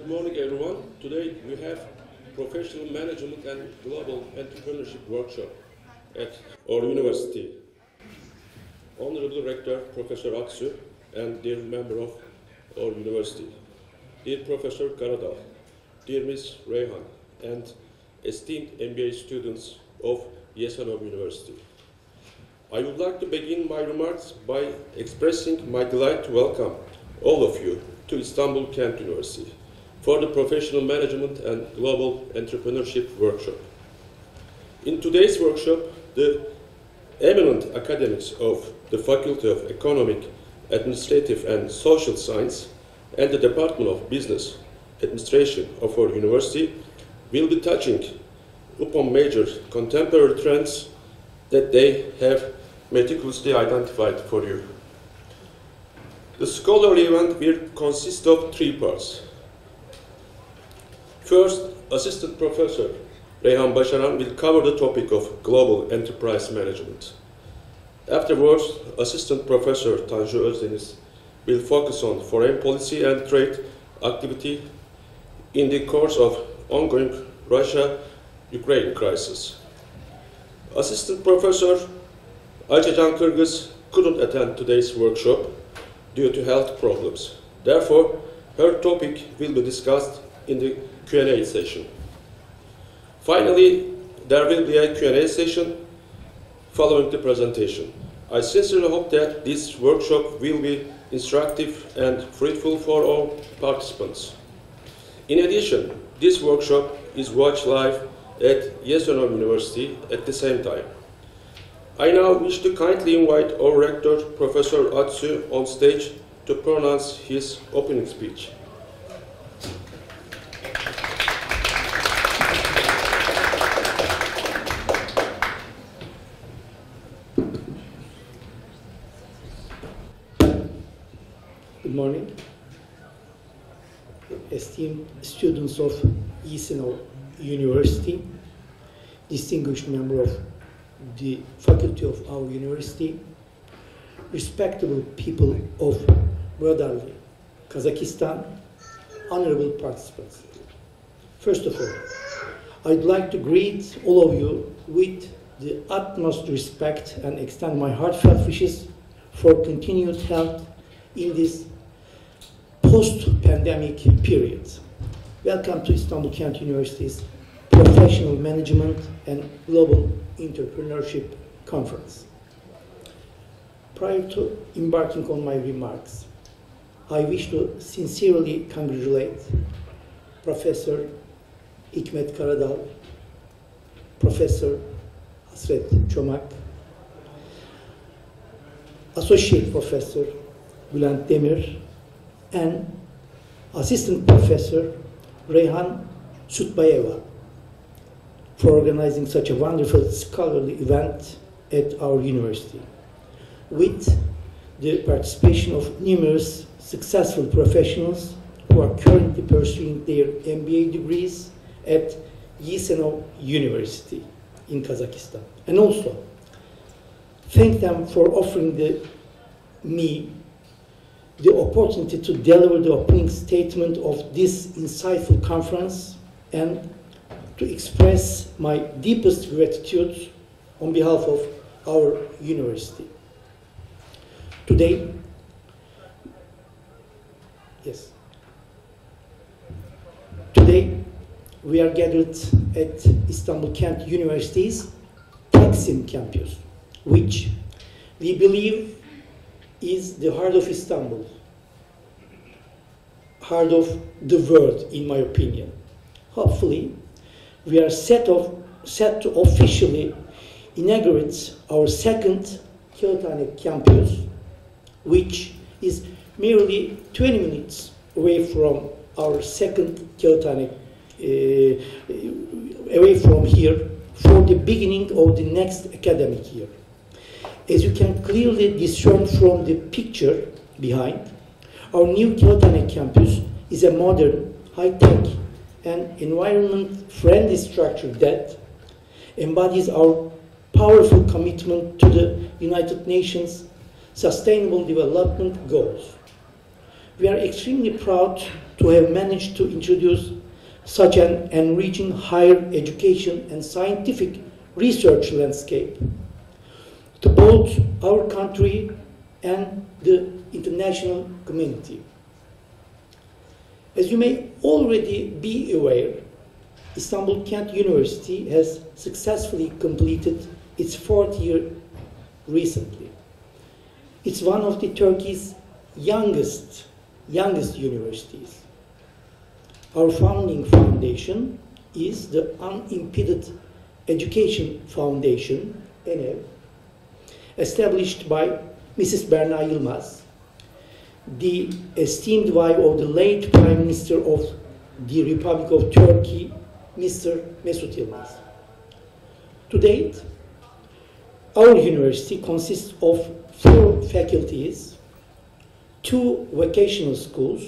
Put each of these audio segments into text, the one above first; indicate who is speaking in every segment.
Speaker 1: morning, everyone. Today we have Professional Management and Global Entrepreneurship Workshop at our university. Honorable Rector, Professor Aksu, and dear member of our university, dear Professor Karadal, dear Ms. Reyhan, and esteemed MBA students of Istanbul University. I would like to begin my remarks by expressing my delight to welcome all of you to Istanbul Kent University for the Professional Management and Global Entrepreneurship Workshop. In today's workshop, the eminent academics of the Faculty of Economic, Administrative and Social Science and the Department of Business Administration of our university will be touching upon major contemporary trends that they have meticulously identified for you. The scholarly event will consist of three parts. First, Assistant Professor Reyhan Başaran will cover the topic of global enterprise management. Afterwards, Assistant Professor Tanju Özdeniz will focus on foreign policy and trade activity in the course of ongoing Russia-Ukraine crisis. Assistant Professor Ayçacan Kırgız couldn't attend today's workshop due to health problems. Therefore, her topic will be discussed in the Q&A session. Finally, there will be a Q&A session following the presentation. I sincerely hope that this workshop will be instructive and fruitful for all participants. In addition, this workshop is watched live at Istanbul University at the same time. I now wish to kindly invite our rector, Professor Atsu, on stage to pronounce his opening speech.
Speaker 2: Good morning, esteemed students of Istanbul University, distinguished member of the faculty of our university, respectable people of brotherly Kazakhstan, honorable participants. First of all, I'd like to greet all of you with the utmost respect and extend my heartfelt wishes for continued health in this post-pandemic period. Welcome to Istanbul Kent University's Professional Management and Global Entrepreneurship Conference. Prior to embarking on my remarks, I wish to sincerely congratulate Professor Hikmet Karadal, Professor Hasret Çomak, Associate Professor Bülent Demir, and Assistant Professor Reyhan Sütbayeva for organizing such a wonderful scholarly event at our university, with the participation of numerous successful professionals who are currently pursuing their MBA degrees at Istanbul University in Kazakhstan. And also, thank them for offering me the opportunity to deliver the opening statement of this insightful conference and to express my deepest gratitude on behalf of our university. Today, we are gathered at Istanbul Kent University's Taksim campus, which we believe is the heart of Istanbul, heart of the world, in my opinion. Hopefully, we are set to officially inaugurate our second Kağıthane campus, which is merely 20 minutes away from our second Kağıthane, away from here, for the beginning of the next academic year. As you can clearly discern from the picture behind, our new Kağıthane campus is a modern, high-tech, and environment-friendly structure that embodies our powerful commitment to the United Nations Sustainable Development Goals. We are extremely proud to have managed to introduce such an enriching higher education and scientific research landscape to both our country and the international community. As you may already be aware, Istanbul Kent University has successfully completed its 4th year recently. It's one of the Turkey's youngest universities. Our founding foundation is the Unimpeded Education Foundation, NEV, established by Mrs. Berna Yılmaz, the esteemed wife of the late Prime Minister of the Republic of Turkey, Mr. Mesut Yılmaz. To date, our university consists of 4 faculties, 2 vocational schools,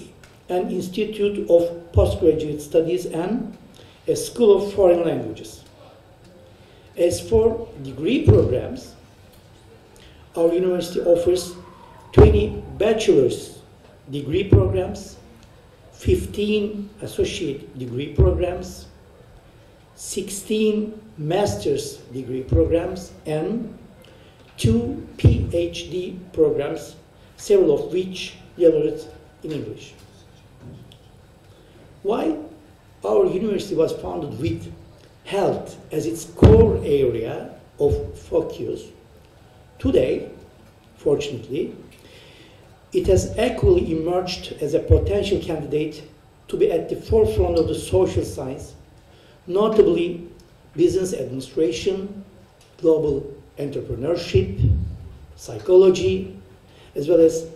Speaker 2: an Institute of Postgraduate Studies, and a School of Foreign Languages. As for degree programs, our university offers 20 bachelor's degree programs, 15 associate degree programs, 16 master's degree programs, and 2 PhD programs, several of which delivered in English. While our university was founded with health as its core area of focus, today, fortunately, it has equally emerged as a potential candidate to be at the forefront of the social science, notably business administration, global entrepreneurship, psychology, as well as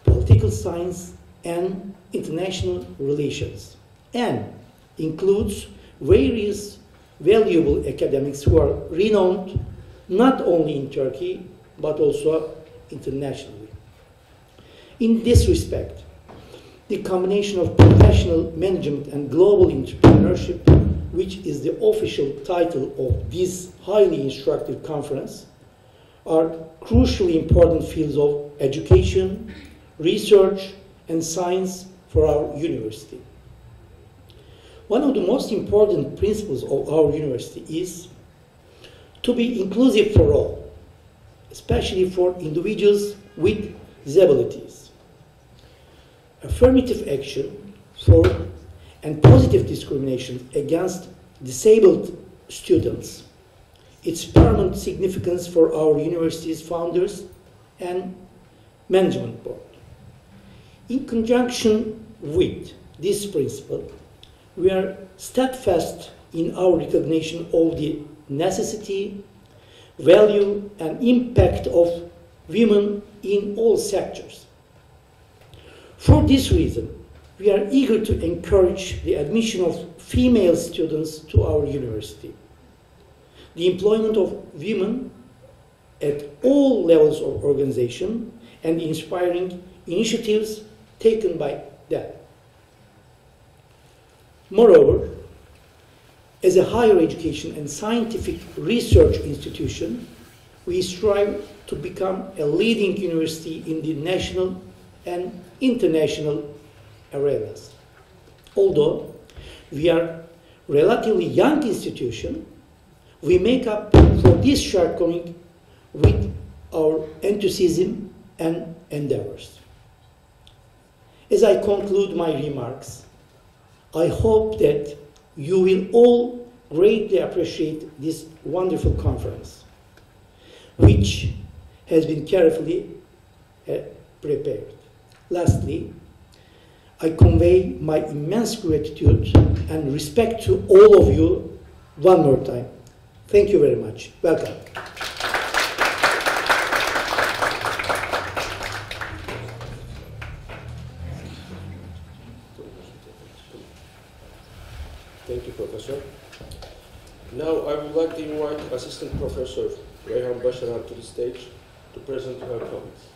Speaker 2: political science and international relations, and includes various valuable academics who are renowned not only in Turkey, but also internationally. In this respect, the combination of professional management and global entrepreneurship, which is the official title of this highly instructive conference, are crucially important fields of education, research, and science for our university. One of the most important principles of our university is to be inclusive for all, especially for individuals with disabilities. Affirmative action for and positive discrimination against disabled students, its paramount significance for our university's founders and management board. In conjunction with this principle, we are steadfast in our recognition of the necessity, value, and impact of women in all sectors. For this reason, we are eager to encourage the admission of female students to our university, the employment of women at all levels of organization, and inspiring initiatives taken by them. Moreover, as a higher education and scientific research institution, we strive to become a leading university in the national and international arenas. Although we are a relatively young institution, we make up for this shortcoming with our enthusiasm and endeavors. As I conclude my remarks, I hope that you will all greatly appreciate this wonderful conference, which has been carefully prepared. Lastly, I convey my immense gratitude and respect to all of you one more time. Thank you very much. Welcome.
Speaker 1: Thank you, Professor. Now I would like to invite Assistant Professor Reyhan Başaran to the stage to present her comments.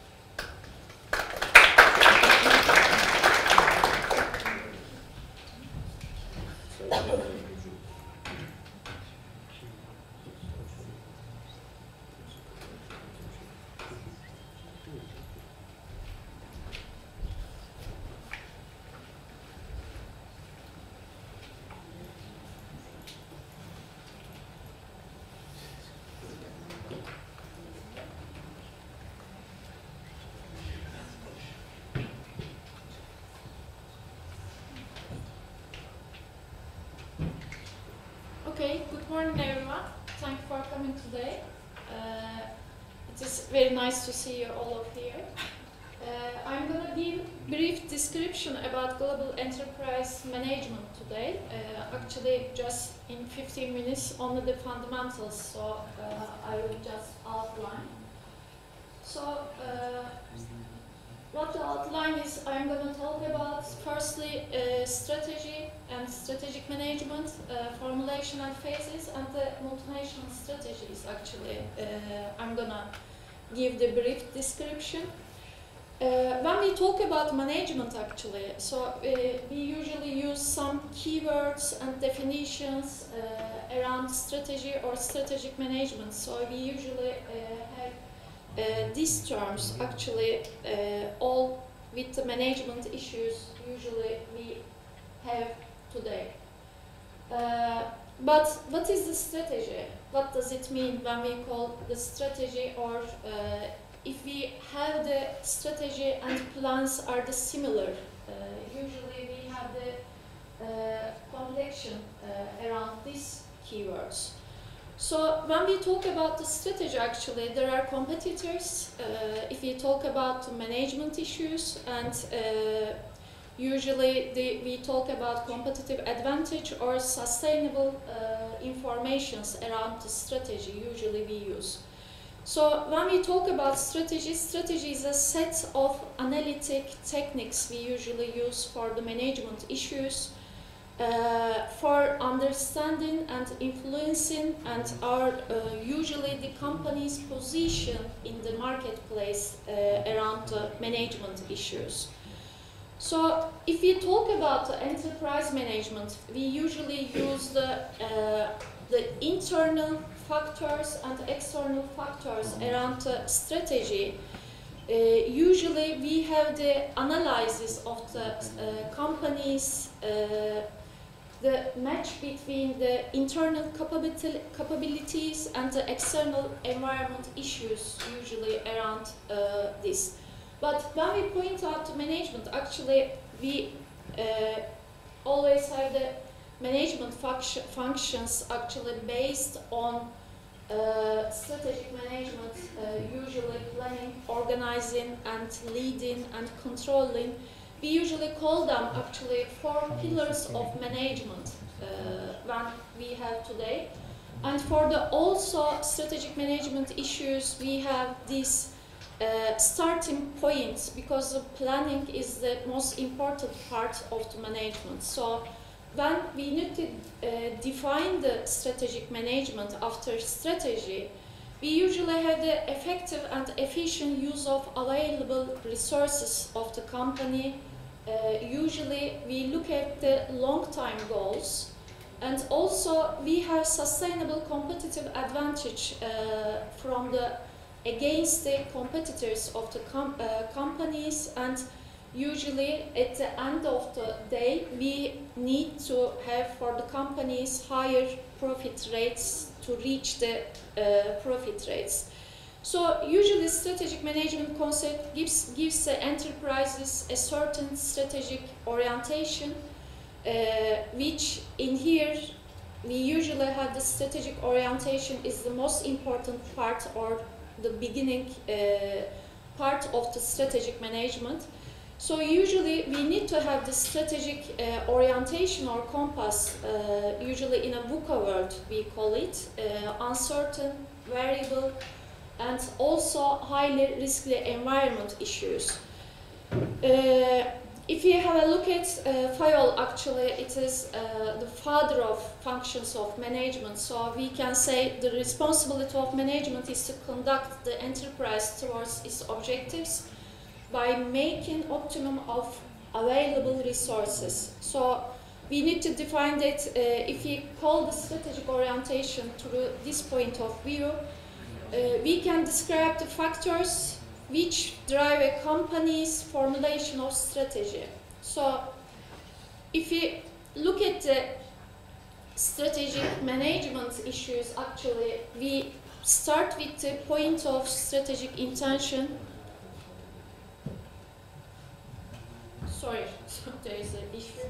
Speaker 3: coming today. It is very nice to see you all of here. I'm going to give a brief description about global enterprise management today. Actually, just in 15 minutes, only the fundamentals, so I will just outline. So, what the outline is, I'm going to talk about, firstly, strategy and strategic management, formulation and phases, and the multinational strategies, actually. I'm going to give the brief description. When we talk about management, actually, so we usually use some keywords and definitions around strategy or strategic management. So we usually have these terms, actually, all with the management issues usually we have today. But what is the strategy? What does it mean when we call the strategy, or if we have the strategy and plans are the similar? Usually we have the complexion around these keywords. So when we talk about the strategy, actually, there are competitors. If we talk about management issues, and usually we talk about competitive advantage or sustainable informations around the strategy, usually we use. So when we talk about strategy, strategy is a set of analytic techniques we usually use for the management issues, for understanding and influencing and our usually the company's position in the marketplace around the management issues. So if we talk about the enterprise management, we usually use the internal factors and external factors around the strategy. Usually we have the analysis of the companies, the match between the internal capabilities and the external environment issues usually around this. But when we point out to management, actually we always have the management functions actually based on strategic management, usually planning, organizing and leading and controlling. We usually call them actually 4 pillars of management when we have today. And for the also strategic management issues, we have these starting points, because the planning is the most important part of the management. So when we need to define the strategic management after strategy, we usually have the effective and efficient use of available resources of the company. Usually we look at the long-term goals, and also we have sustainable competitive advantage from the against the competitors of the companies, and usually at the end of the day we need to have for the companies higher profit rates to reach the profit rates. So usually strategic management concept gives the enterprises a certain strategic orientation, which in here we usually have the strategic orientation is the most important part, or the beginning part of the strategic management. So usually we need to have the strategic orientation or compass, usually in a VUCA world we call it, uncertain, variable, and also highly risky environment issues. If you have a look at Fayol, actually it is the father of functions of management. So we can say the responsibility of management is to conduct the enterprise towards its objectives by making optimum of available resources. So we need to define that if we call the strategic orientation through this point of view, we can describe the factors which drive a company's formulation of strategy. So if we look at the strategic management issues, actually we start with the point of strategic intention. Sorry, there is an issue.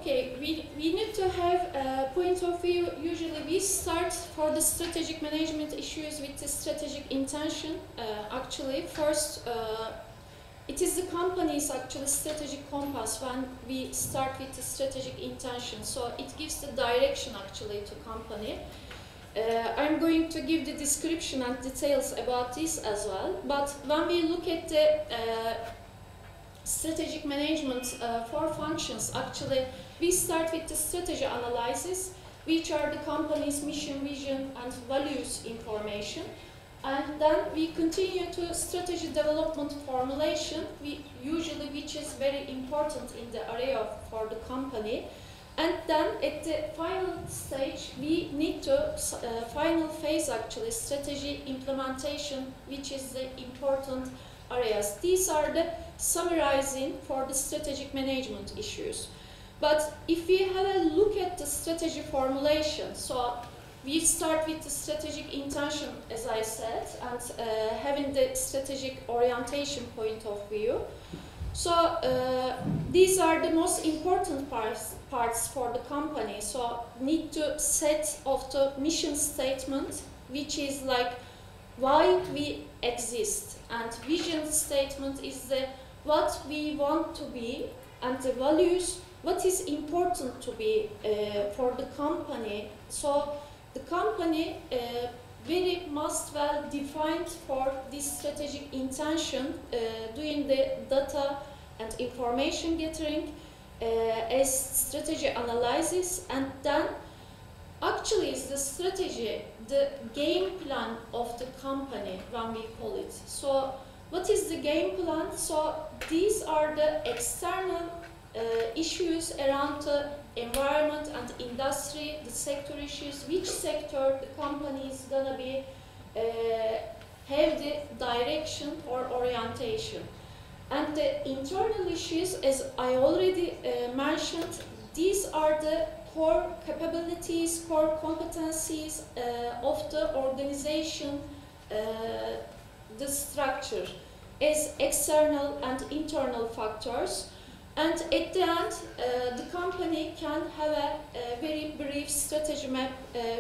Speaker 3: Okay, we need to have a point of view. Usually we start for the strategic management issues with the strategic intention. Actually, first, it is the company's actually strategic compass when we start with the strategic intention. So it gives the direction actually to company. I'm going to give the description and details about this as well. But when we look at the strategic management for functions, actually we start with the strategy analysis, which are the company's mission, vision and values information, and then we continue to strategy development formulation, which is very important in the area for the company. And then at the final stage we need to final phase actually strategy implementation, which is the important areas. These are the summarizing for the strategic management issues. But if we have a look at the strategy formulation, so we start with the strategic intention, as I said, and having the strategic orientation point of view. So these are the most important parts for the company. So need to set of the mission statement, which is like why we exist, and vision statement is the what we want to be, and the values, what is important to be for the company. So the company very must well defined for this strategic intention, doing the data and information gathering as strategy analysis, and then actually is the strategy, the game plan of the company when we call it. So what is the game plan? So these are the external issues around the environment and industry, the sector issues, which sector the company is gonna be have the direction or orientation. And the internal issues, as I already mentioned, these are the core capabilities, core competencies of the organization, the structure as external and internal factors. And at the end, the company can have a very brief strategy map,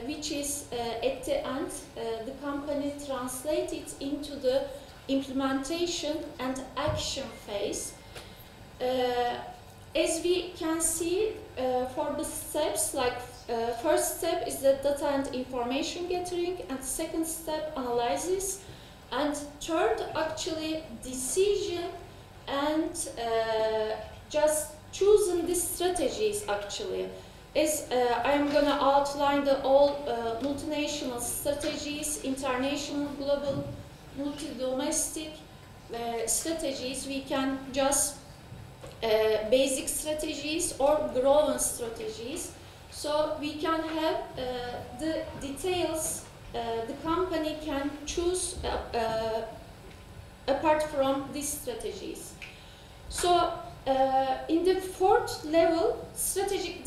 Speaker 3: which is at the end, the company translated into the implementation and action phase. As we can see for the steps, like first step is the data and information gathering, and second step analysis, and third actually decision and just choosing the strategies actually. As I am going to outline the all multinational strategies, international, global, multi-domestic strategies, we can just basic strategies or growing strategies. So we can have the details the company can choose apart from these strategies. So in the fourth level, strategic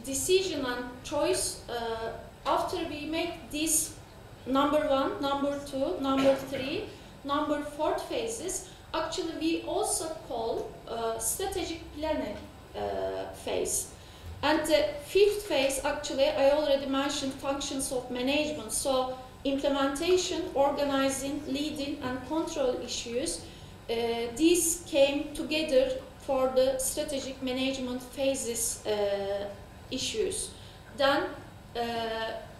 Speaker 3: decision and choice, after we make this number 1, number 2, number 3, number 4 phases, actually we also call strategic planning phase. And the fifth phase, actually, I already mentioned functions of management. So implementation, organizing, leading, and control issues, these came together for the strategic management phases issues. Then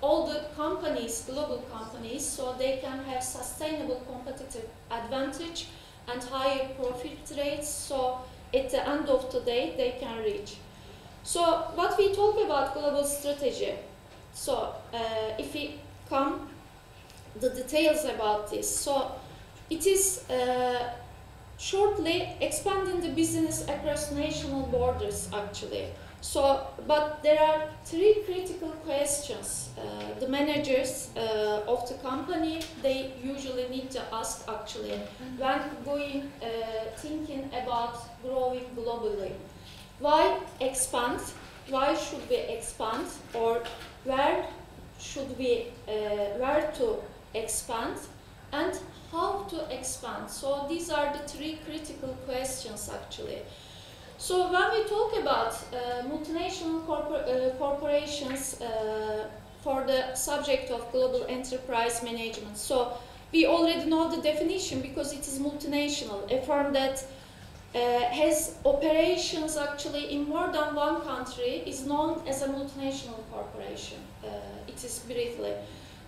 Speaker 3: all the companies, global companies, so they can have sustainable competitive advantage and higher profit rates, so at the end of the day they can reach. So what we talk about global strategy, so if we come the details about this, so it is shortly expanding the business across national borders actually. So, but there are 3 critical questions the managers of the company, they usually need to ask actually when going thinking about growing globally. Why expand? Why should we expand? Or where should we, where to expand? And how to expand? So these are the 3 critical questions actually. So when we talk about multinational corporations for the subject of global enterprise management, so we already know the definition because it is multinational, a firm that has operations actually in more than one country is known as a multinational corporation. It is briefly.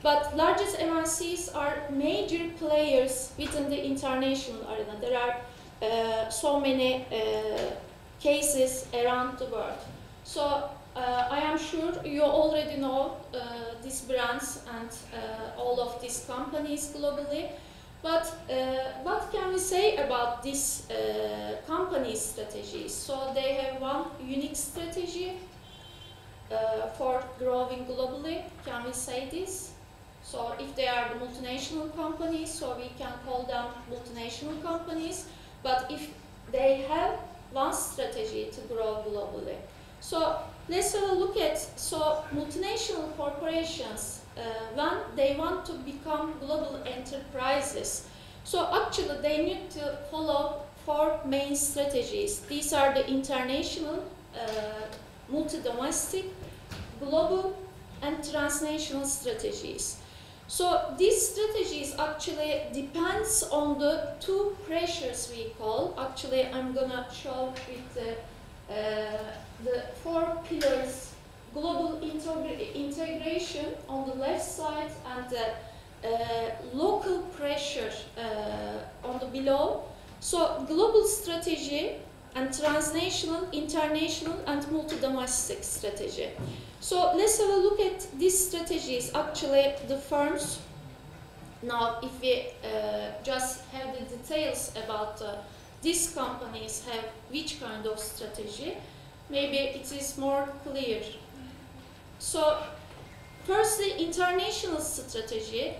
Speaker 3: But largest MNCs are major players within the international arena. There are so many cases around the world. So I am sure you already know these brands and all of these companies globally. But what can we say about these company strategies? So they have one unique strategy for growing globally. Can we say this? So if they are the multinational companies, so we can call them multinational companies. But if they have one strategy to grow globally. So let's have a look at multinational corporations when they want to become global enterprises. So actually they need to follow 4 main strategies. These are the international, multi-domestic, global, and transnational strategies. So these strategies actually depends on the 2 pressures we call. Actually, I'm gonna show with the 4 pillars: global integration on the left side and the local pressure on the below. So global strategy and transnational, international, and multi-domestic strategy. So let's have a look at these strategies. Actually, the firms, now if we just have the details about these companies have which kind of strategy, maybe it is more clear. So firstly, international strategy,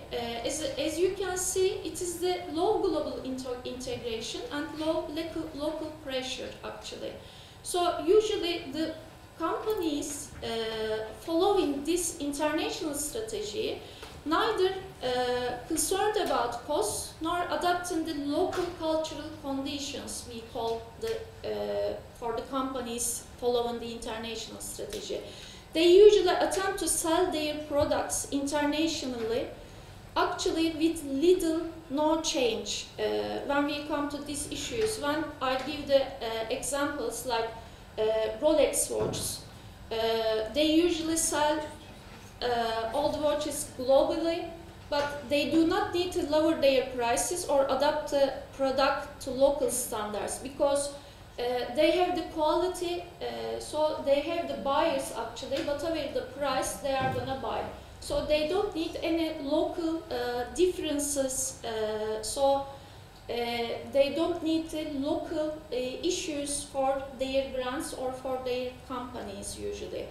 Speaker 3: as you can see, it is the low global integration and low local pressure actually. So usually the companies following this international strategy neither concerned about costs nor adapting the local cultural conditions we call for the companies following the international strategy. They usually attempt to sell their products internationally, actually with little, no change. When we come to these issues, when I give the examples like Rolex watches, they usually sell all the watches globally, but they do not need to lower their prices or adapt the product to local standards because they have the quality, so they have the buyers actually, whatever the price they are gonna buy. So they don't need any local differences, they don't need local issues for their brands or for their companies usually.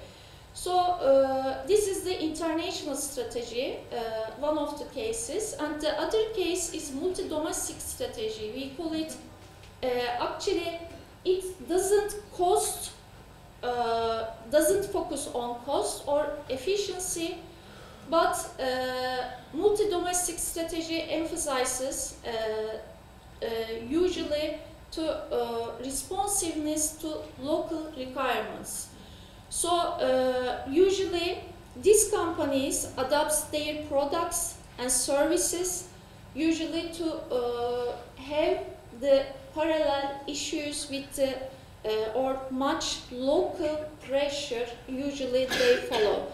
Speaker 3: So this is the international strategy, one of the cases, and the other case is multi-domestic strategy. We call it, actually it doesn't focus on cost or efficiency, but multi-domestic strategy emphasizes usually to responsiveness to local requirements. So usually these companies adapt their products and services usually to have the parallel issues with the or much local pressure usually they follow.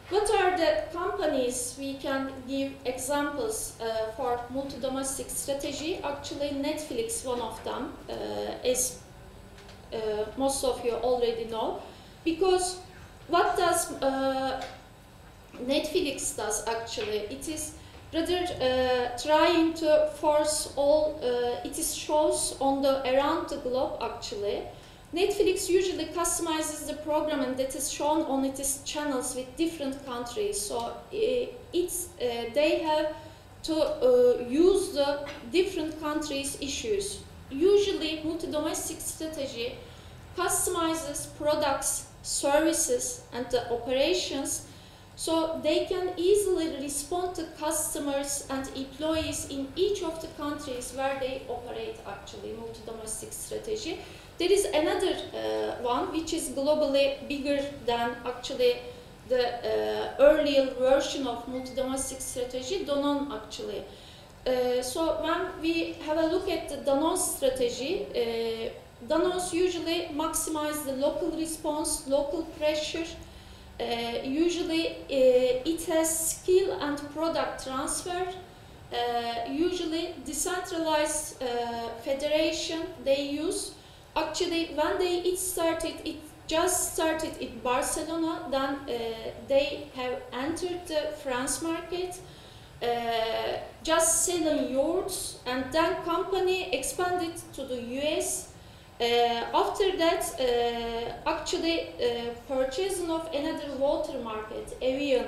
Speaker 3: What are the companies we can give examples for multi-domestic strategy? Actually, Netflix, one of them, as most of you already know. Because what does Netflix does actually? It is rather trying to force all its shows on around the globe actually. Netflix usually customizes the programming that is shown on its channels with different countries. So they have to use the different countries' issues. Usually, multi-domestic strategy customizes products, services, and the operations So they can easily respond to customers and employees in each of the countries where they operate, actually, multi-domestic strategy. There is another one which is globally bigger than actually the earlier version of multi-domestic strategy, Danone, actually. So when we have a look at the Danone strategy, Danones usually maximize the local response, local pressure. Usually it has skill and product transfer. Usually decentralized federation they use. Actually, when it just started in Barcelona, then they have entered the France market, just selling yogurts, and then company expanded to the US. After that, actually purchasing of another water market, Evian,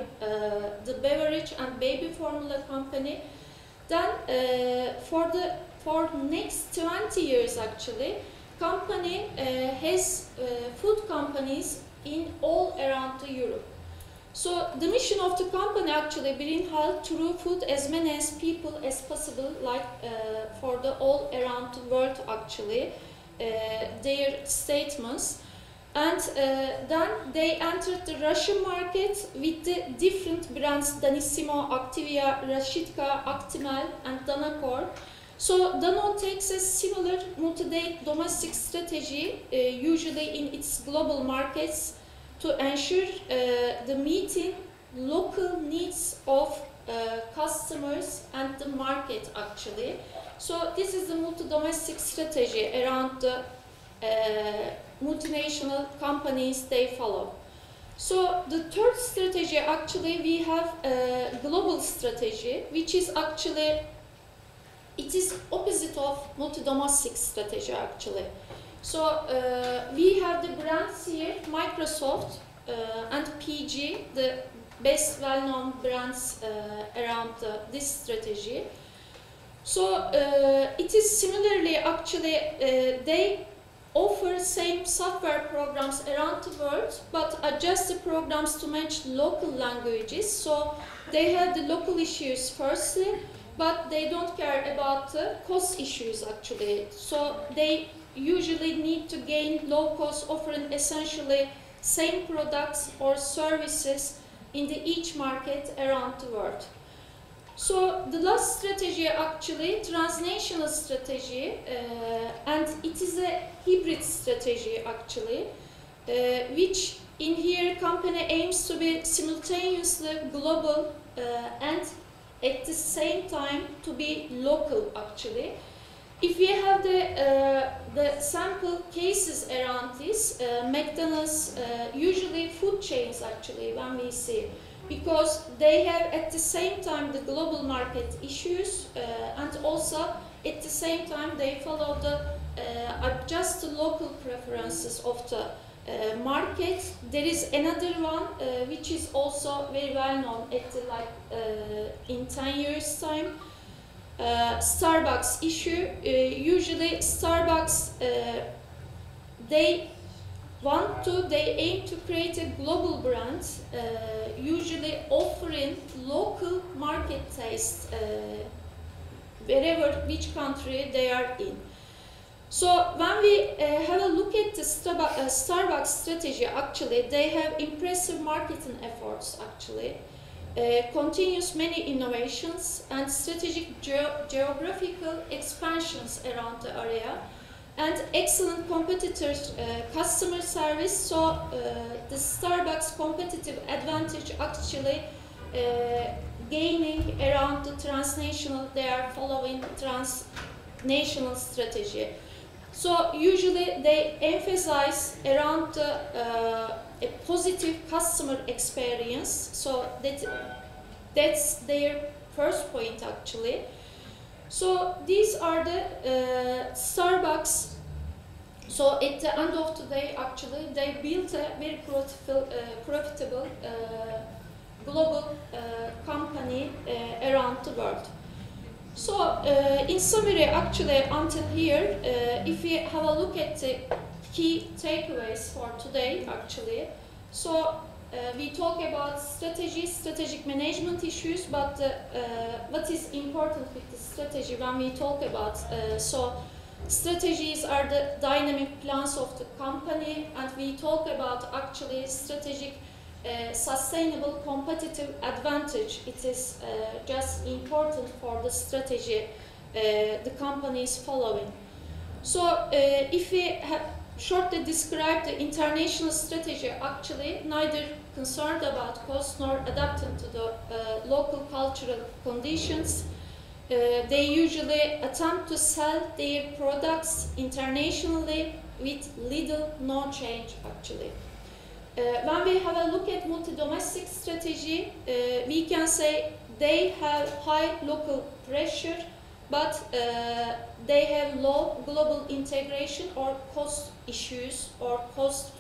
Speaker 3: the beverage and baby formula company. Then for next 20 years, actually, company has food companies in all around Europe. So the mission of the company actually bring health through food as many as people as possible, like for the all around the world, actually. Their statements, and then they entered the Russian market with the different brands Danissimo, Activia, Rashitka, Actimel, and Danacor. So Danone takes a similar multi-domestic strategy, usually in its global markets, to ensure the meeting local needs of customers and the market, actually. So this is the multi-domestic strategy around the multinational companies they follow. So the third strategy, actually, we have a global strategy, which is actually, it is opposite of multi-domestic strategy, actually. So we have the brands here, Microsoft and PG, the best well-known brands around this strategy. So it is similarly, actually, they offer same software programs around the world, but adjust the programs to match local languages. So they have the local issues firstly, but they don't care about the cost issues, actually. So they usually need to gain low cost, offering essentially same products or services in each market around the world. So the last strategy, actually, transnational strategy, and it is a hybrid strategy, actually, which in here company aims to be simultaneously global and at the same time to be local, actually. If we have the sample cases around this, McDonald's, usually food chains, actually, when we see, because they have at the same time the global market issues and also at the same time they follow the adjust the local preferences of the market. There is another one which is also very well known at the, in 10 years time. Starbucks issue. Usually Starbucks they aim to create a global brand, usually offering local market taste wherever, which country they are in. So when we have a look at the Starbucks strategy, actually, they have impressive marketing efforts, actually, continuous many innovations and strategic geographical expansions around the area, and excellent competitors' customer service. So the Starbucks competitive advantage, actually, gaining around the transnational, they are following transnational strategy. So usually they emphasize around a positive customer experience. So that's their first point, actually. So these are the Starbucks. So at the end of the day, actually, they built a very profitable global company around the world. So in summary, actually, until here, if we have a look at the key takeaways for today, actually, so we talk about strategy, strategic management issues, but what is important with the strategy when we talk about, so strategies are the dynamic plans of the company, and we talk about actually strategic sustainable competitive advantage. It is just important for the strategy the company is following. So if we have shortly describe the international strategy, actually neither concerned about cost nor adapting to the local cultural conditions. They usually attempt to sell their products internationally with little, no change actually. When we have a look at multi-domestic strategy, we can say they have high local pressure, but they have low global integration or cost issues or cost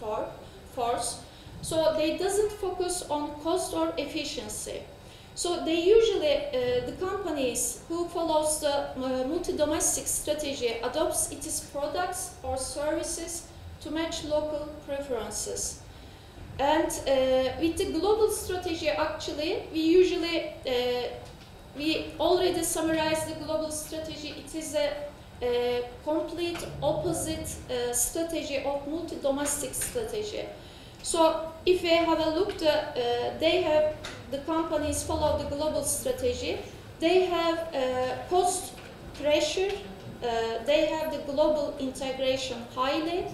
Speaker 3: force. So they doesn't focus on cost or efficiency. So they usually, the companies who follows the multi-domestic strategy adopts its products or services to match local preferences. And with the global strategy, actually, we usually we already summarized the global strategy. It is a complete opposite strategy of multi-domestic strategy. So if we have a look, the companies follow the global strategy. They have cost pressure. They have the global integration highly,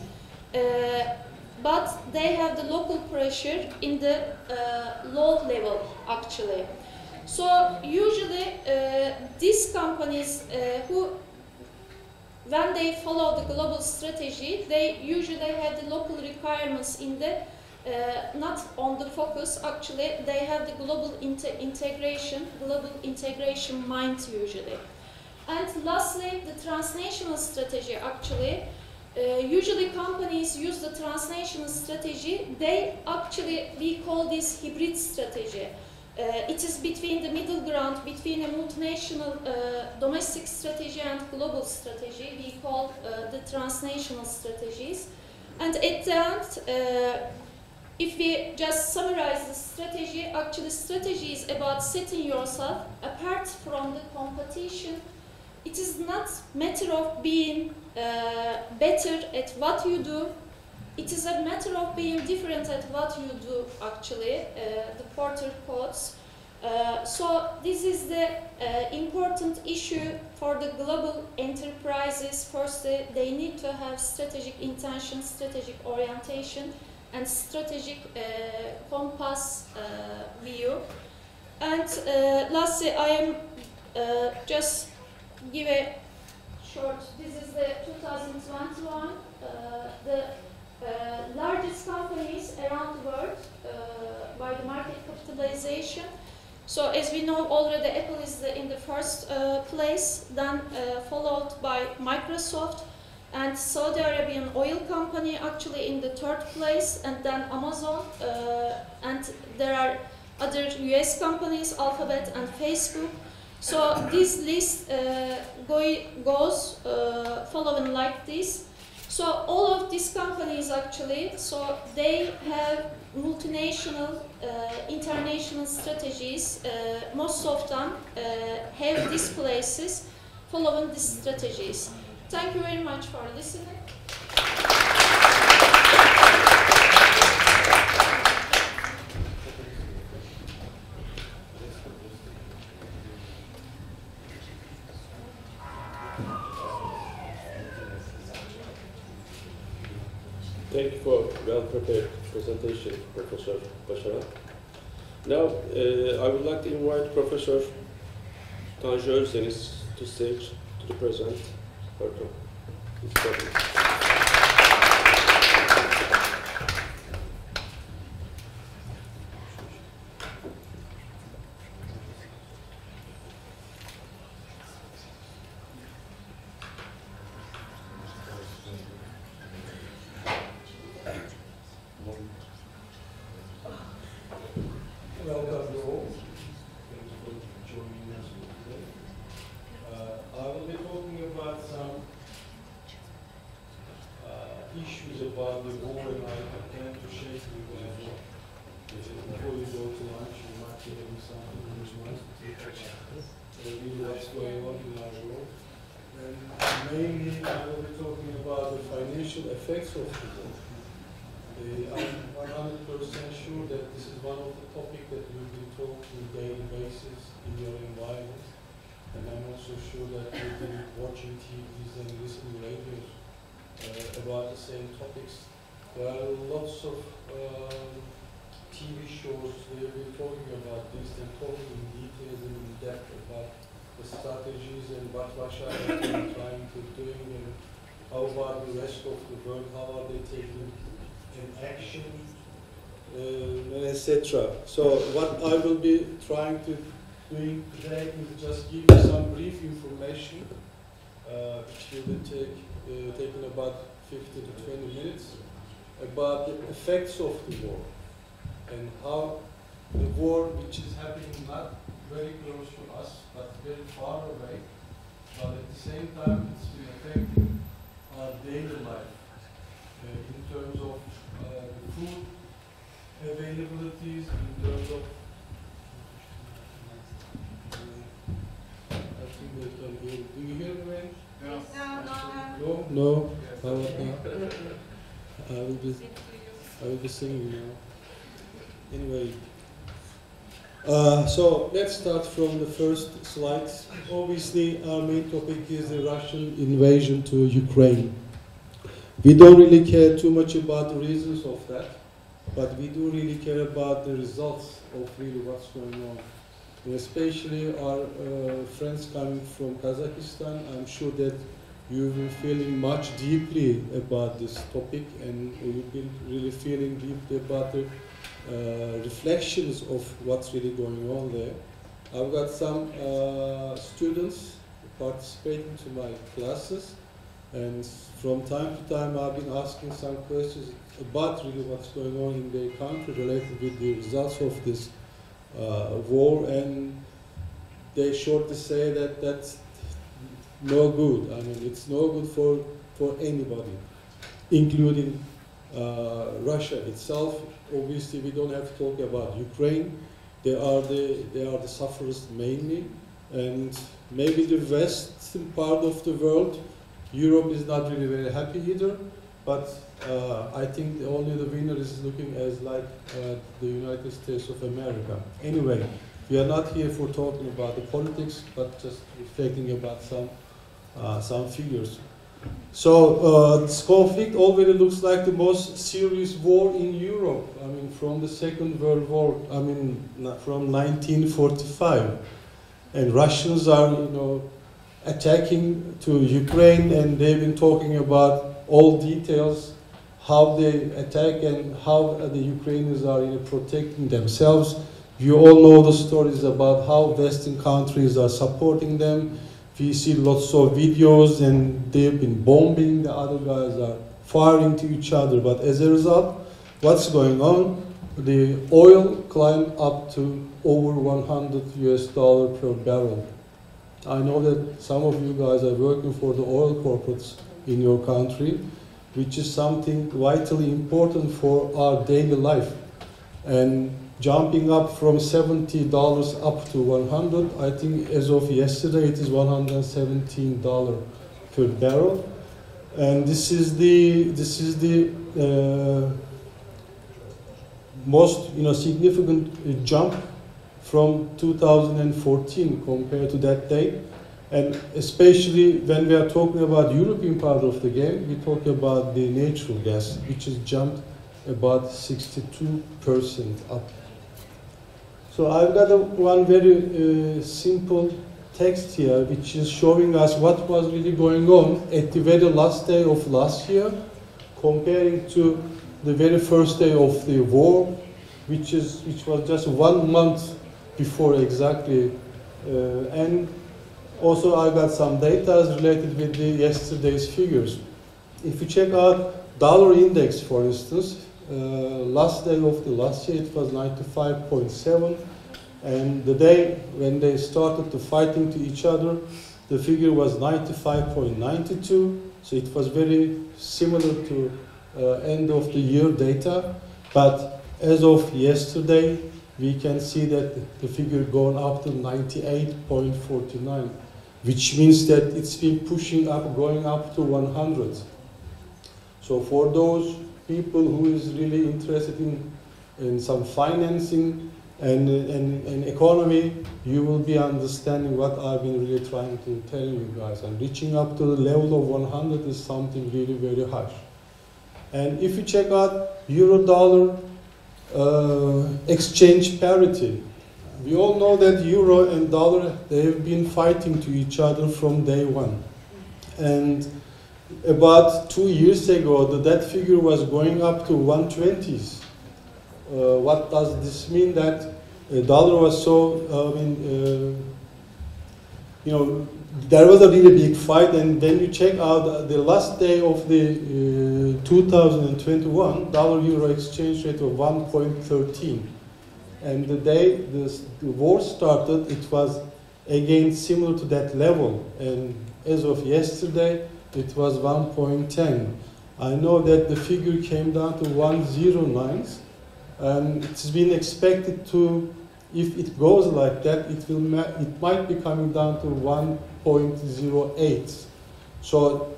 Speaker 3: but they have the local pressure in the low level actually. So usually these companies when they follow the global strategy, they usually have the local requirements in the not on the focus. Actually, they have the global integration mind usually. And lastly, the transnational strategy actually. Usually companies use the transnational strategy. We call this hybrid strategy. It is between the middle ground between a multinational domestic strategy and global strategy. We call the transnational strategies. And at the end, if we just summarize the strategy, actually strategy is about setting yourself apart from the competition. It is not a matter of being better at what you do. It is a matter of being different at what you do, actually, the Porter quotes. So this is the important issue for the global enterprises. First, they need to have strategic intention, strategic orientation, and strategic compass view. And lastly, I am just give a short, this is the 2021, the largest companies around the world by the market capitalization. So as we know already, Apple is in the first place, then followed by Microsoft, and Saudi Arabian oil company actually in the third place, and then Amazon, and there are other US companies, Alphabet and Facebook. So this list goes following like this. So all of these companies actually, so they have multinational, international strategies. Most of them have these places following these strategies. Thank you very much for listening.
Speaker 1: Thank you for well-prepared presentation, Professor Başaran. Now, I would like to invite Professor Tanju Özdeniz to stage to present her talk.
Speaker 4: Welcome you all. Thanks for joining us today. I will be talking about some issues about the war, and I tend to share with you as well. Before you go to lunch, you might be having something in your mind to take about really what's going on in our world. And mainly, I will be talking about the financial effects of the war. I'm 100% sure that this is one of the topics that you'll be taught on a daily basis in your environment. And I'm also sure that you'll be watching TVs and listening radios about the same topics. There are lots of TV shows where we're talking about this and talking in details and in depth about the strategies and what Russia is trying to do and how about the rest of the world, how are they taking an action, etc. So what I will be trying to do today is just give you some brief information, which will be taking about 50 to 20 minutes, about the effects of the war and how the war, which is happening not very close to us, but very far away, but at the same time it's been affecting our daily life in terms of the food availabilities, in terms of I think that I'm here. Do you hear me? No. No. How about now? I will be singing now. Anyway. So let's start from the first slide. Obviously, our main topic is the Russian invasion to Ukraine. We don't really care too much about the reasons of that, but we do really care about the results of really what's going on. And especially our friends coming from Kazakhstan, I'm sure that you've been feeling much deeply about this topic, and you've been really feeling deeply about the reflections of what's really going on there. I've got some students participating to my classes, and from time to time I've been asking some questions about really what's going on in their country related with the results of this war, and they shortly say that that's no good. I mean, it's no good for anybody, including Russia itself. Obviously, we don't have to talk about Ukraine. They are the sufferers mainly, and maybe the western part of the world. Europe is not really very happy either, but I think only the winner is looking as like the United States of America. Anyway, we are not here for talking about the politics, but just reflecting about some figures. So this conflict already looks like the most serious war in Europe. I mean, from the Second World War. I mean, from 1945, and Russians are, attacking to Ukraine, and they've been talking about all details, how they attack and how the Ukrainians are protecting themselves. You all know the stories about how Western countries are supporting them. We see lots of videos, and they've been bombing, the other guys are firing to each other. But as a result, what's going on? The oil climbed up to over $100 per barrel. I know that some of you guys are working for the oil corporates in your country, which is something vitally important for our daily life. And jumping up from $70 up to 100, I think as of yesterday it is $117 per barrel, and this is the most significant jump from 2014 compared to that date. And especially when we are talking about European part of the game, we talk about the natural gas, which has jumped about 62% up. So I've got one very simple text here, which is showing us what was really going on at the very last day of last year, comparing to the very first day of the war, which was just 1 month before exactly. And also I got some data related with the yesterday's figures. If you check out dollar index, for instance, last day of the last year it was 95.7, and the day when they started to fighting to each other, the figure was 95.92. So it was very similar to end of the year data. But As of yesterday, we can see that the figure gone up to 98.49, which means that it's been pushing up, going up to 100. So for those people who is really interested in some financing and economy, you will be understanding what I've been really trying to tell you guys. And reaching up to the level of 100 is something really very high. And if you check out euro-dollar exchange parity, we all know that euro and dollar, they have been fighting to each other from day one. And about 2 years ago, that figure was going up to 120s. What does this mean? That dollar was so, there was a really big fight, and when you check out the last day of the 2021, dollar-euro exchange rate of 1.13. And the day the war started, it was again similar to that level. And as of yesterday, it was 1.10. I know that the figure came down to 109, and it's been expected to, if it goes like that, it might be coming down to 1.08. So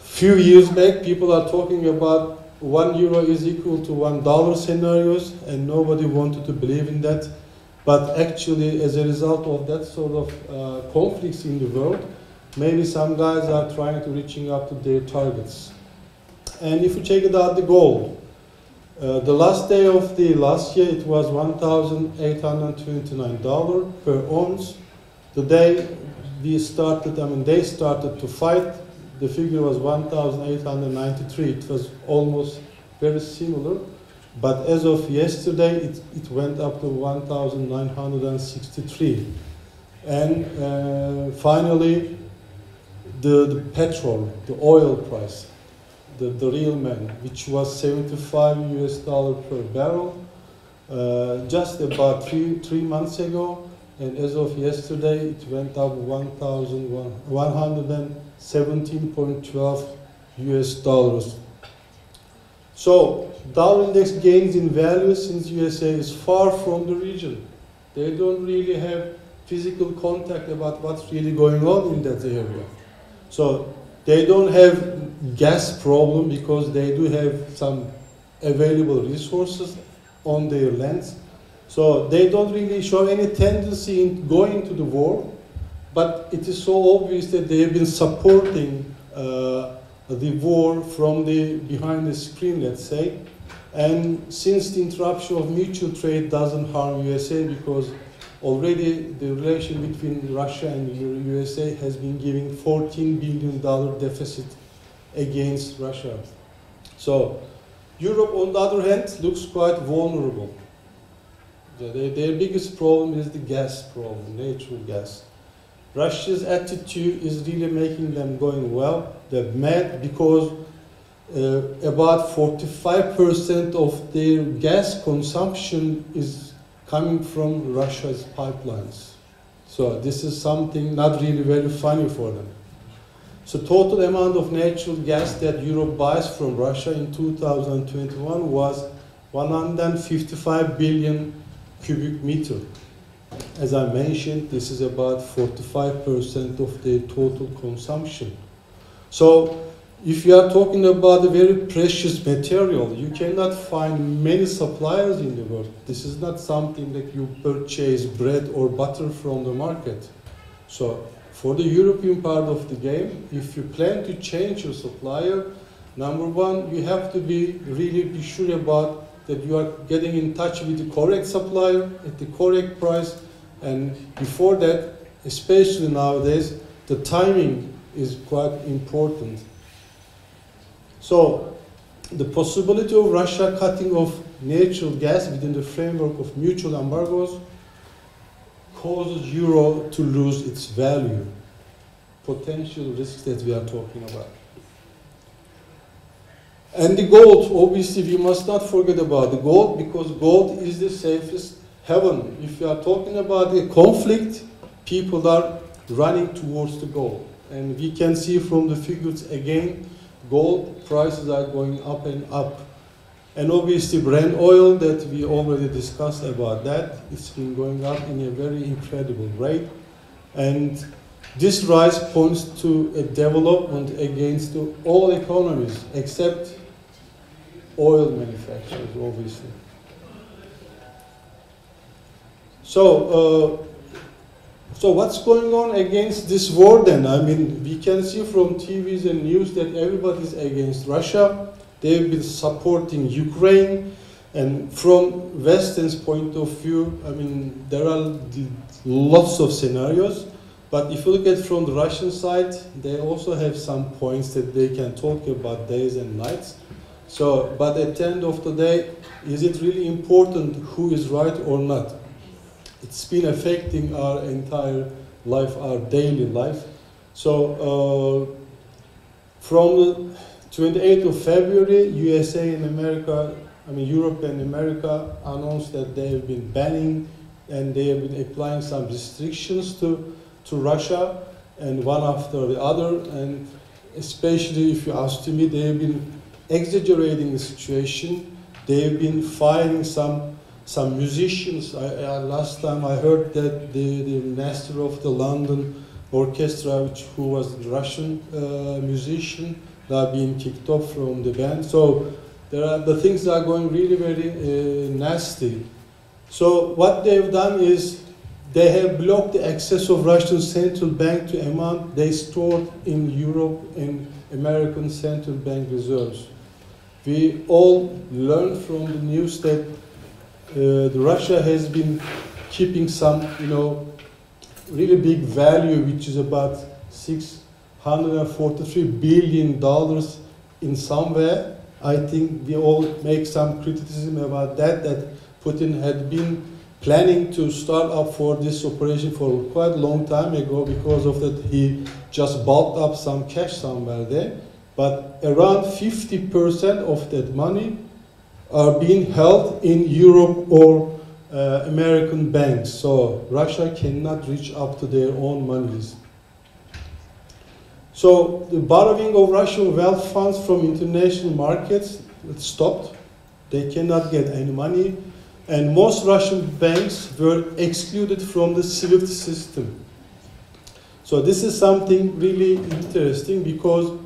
Speaker 4: few years back, people are talking about €1 is equal to $1 scenarios, and nobody wanted to believe in that. But actually, as a result of that sort of conflicts in the world, maybe some guys are trying to reaching up to their targets. And if you check it out, the gold, the last day of the last year, it was $1,829 per ounce. The day they started to fight, the figure was 1,893. It was almost very similar. But as of yesterday, it went up to 1,963. And finally, the petrol, the oil price, the real man, which was $75 per barrel, just about three months ago. And as of yesterday, it went up 117.12 US dollars. So dollar index gains in value since USA is far from the region. They don't really have physical contact about what's really going on in that area. So they don't have gas problem because they do have some available resources on their lands. So they don't really show any tendency in going to the war, but it is so obvious that they have been supporting the war from behind the screen, let's say. And since the interruption of mutual trade doesn't harm USA, because already the relation between Russia and USA has been giving $14 billion deficit against Russia. So Europe, on the other hand, looks quite vulnerable. Their biggest problem is the gas problem, natural gas. Russia's attitude is really making them going well. They're mad because about 45% of their gas consumption is coming from Russia's pipelines. So this is something not really very funny for them. So total amount of natural gas that Europe buys from Russia in 2021 was 155 billion cubic meter. As I mentioned, this is about 45% of their total consumption. So if you are talking about a very precious material, you cannot find many suppliers in the world. This is not something that you purchase bread or butter from the market. So for the European part of the game, if you plan to change your supplier, number one, you have to really be sure about that you are getting in touch with the correct supplier at the correct price. And before that, especially nowadays, the timing is quite important. So the possibility of Russia cutting off natural gas within the framework of mutual embargoes causes euro to lose its value. Potential risks that we are talking about. And the gold, obviously we must not forget about the gold, because gold is the safest haven. If you are talking about a conflict, people are running towards the gold. And we can see from the figures again, gold prices are going up and up. And obviously Brent oil that we already discussed about that, it's been going up in a very incredible rate. And this rise points to a development against all economies except oil manufacturers, obviously. So what's going on against this war then? I mean, we can see from TVs and news that everybody's against Russia. They've been supporting Ukraine. And from Western's point of view, I mean, there are lots of scenarios. But if you look at from the Russian side, they also have some points that they can talk about days and nights. So, but at the end of the day, is it really important who is right or not? It's been affecting our entire life, our daily life. So, from the 28th of February, USA and America, I mean Europe and America announced that they have been banning and they have been applying some restrictions to Russia, and one after the other, and especially if you ask me, they have been exaggerating the situation. They have been firing some musicians. Last time I heard that the master of the London orchestra, who was a Russian musician, they are being kicked off from the band. So the things are going really very nasty. So what they've done is they have blocked the access of Russian central bank to amount they stored in Europe and American central bank reserves. We all learned from the news that Russia has been keeping some, really big value, which is about $643 billion in somewhere. I think we all make some criticism about that Putin had been planning to start up for this operation for quite a long time ago. Because of that, he just bulked up some cash somewhere there. But around 50% of that money are being held in Europe or American banks. So Russia cannot reach up to their own monies. So the borrowing of Russian wealth funds from international markets stopped. They cannot get any money. And most Russian banks were excluded from the SWIFT system. So this is something really interesting, because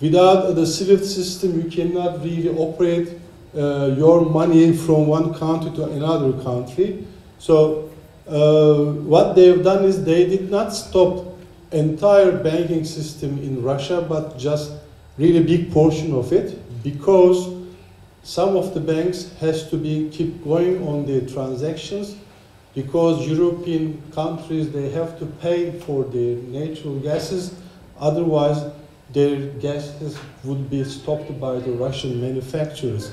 Speaker 4: without the SWIFT system, you cannot really operate your money from one country to another country. So what they've done is they did not stop entire banking system in Russia, but just really big portion of it, because some of the banks has to keep going on their transactions, because European countries, they have to pay for their natural gases, otherwise their gases would be stopped by the Russian manufacturers.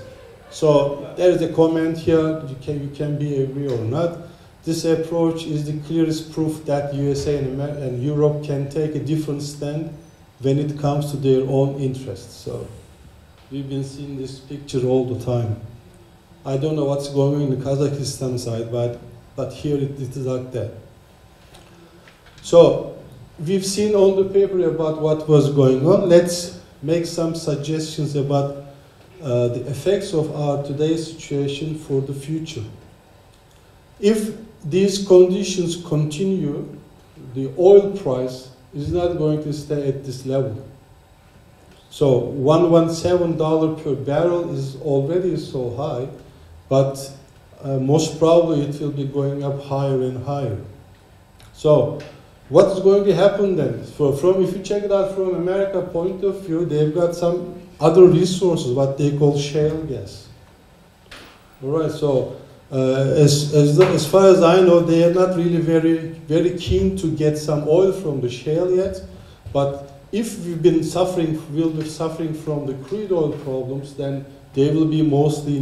Speaker 4: So there is a comment here, you can be agree or not. This approach is the clearest proof that USA and Europe can take a different stand when it comes to their own interests. So we've been seeing this picture all the time. I don't know what's going on in the Kazakhstan side, but here it is like that. So we've seen on the paper about what was going on. Let's make some suggestions about the effects of our today's situation for the future. If these conditions continue, the oil price is not going to stay at this level. So $117 per barrel is already so high, but most probably it will be going up higher and higher. So what is going to happen then? If you check it out from America point of view, they've got some other resources, what they call shale gas. All right, so as far as I know, they are not really very keen to get some oil from the shale yet. But if we'll be suffering from the crude oil problems, then they will be mostly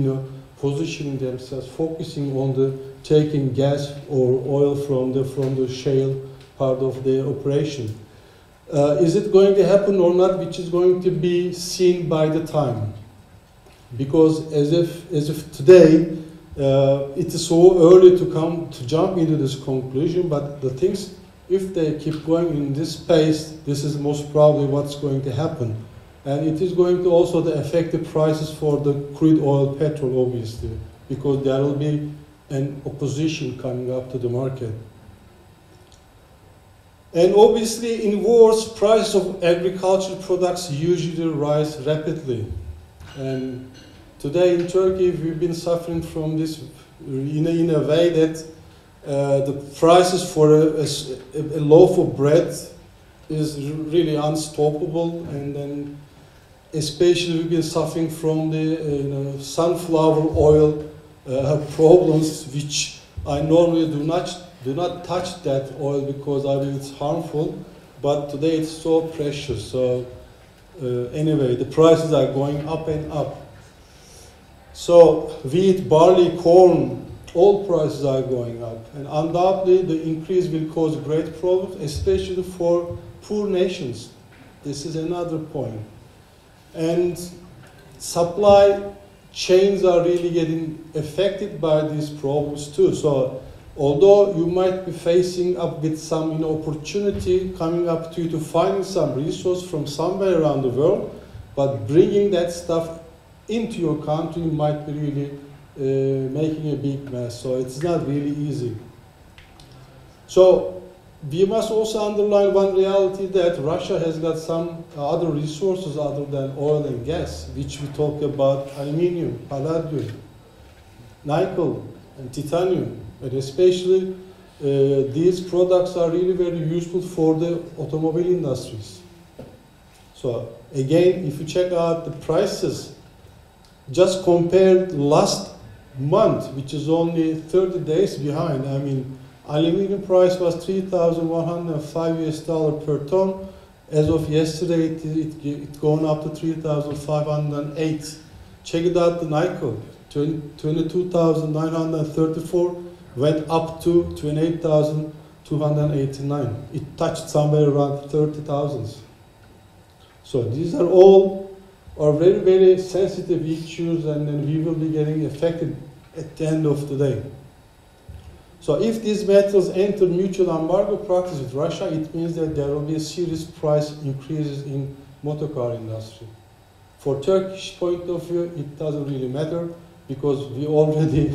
Speaker 4: positioning themselves, focusing on the taking gas or oil from the shale part of their operation. Is it going to happen or not, which is going to be seen by the time? Because as if today, it is so early to jump into this conclusion, but the things, if they keep going in this pace, this is most probably what's going to happen. And it is going to also affect the prices for the crude oil, petrol, obviously, because there will be an opposition coming up to the market. And obviously, in wars, prices of agricultural products usually rise rapidly. And today in Turkey, we've been suffering from this in a way that the prices for a loaf of bread is really unstoppable, and then especially we've been suffering from the sunflower oil problems, which I normally do not touch that oil because I believe it's harmful, but today it's so precious. So anyway, the prices are going up and up. So wheat, barley, corn, all prices are going up, and undoubtedly the increase will cause great problems, especially for poor nations. This is another point. And supply chains are really getting affected by these problems too. So although you might be facing up with some opportunity coming up to you to find some resource from somewhere around the world, but bringing that stuff into your country might be really making a big mess. So it's not really easy. So we must also underline one reality, that Russia has got some other resources other than oil and gas, which we talk about: aluminium, palladium, nickel, and titanium. And especially these products are really very useful for the automobile industries. So again, if you check out the prices, just compared last month, which is only 30 days behind, I mean, aluminum price was $3,105 per ton. As of yesterday, it's gone up to 3,508. Check it out, the nickel, 22,934, went up to 28,289. It touched somewhere around 30,000. So these are all very, very sensitive issues, and then we will be getting affected at the end of the day. So if these metals enter mutual embargo practice with Russia, it means that there will be a serious price increases in motorcar industry. For Turkish point of view, it doesn't really matter, because we already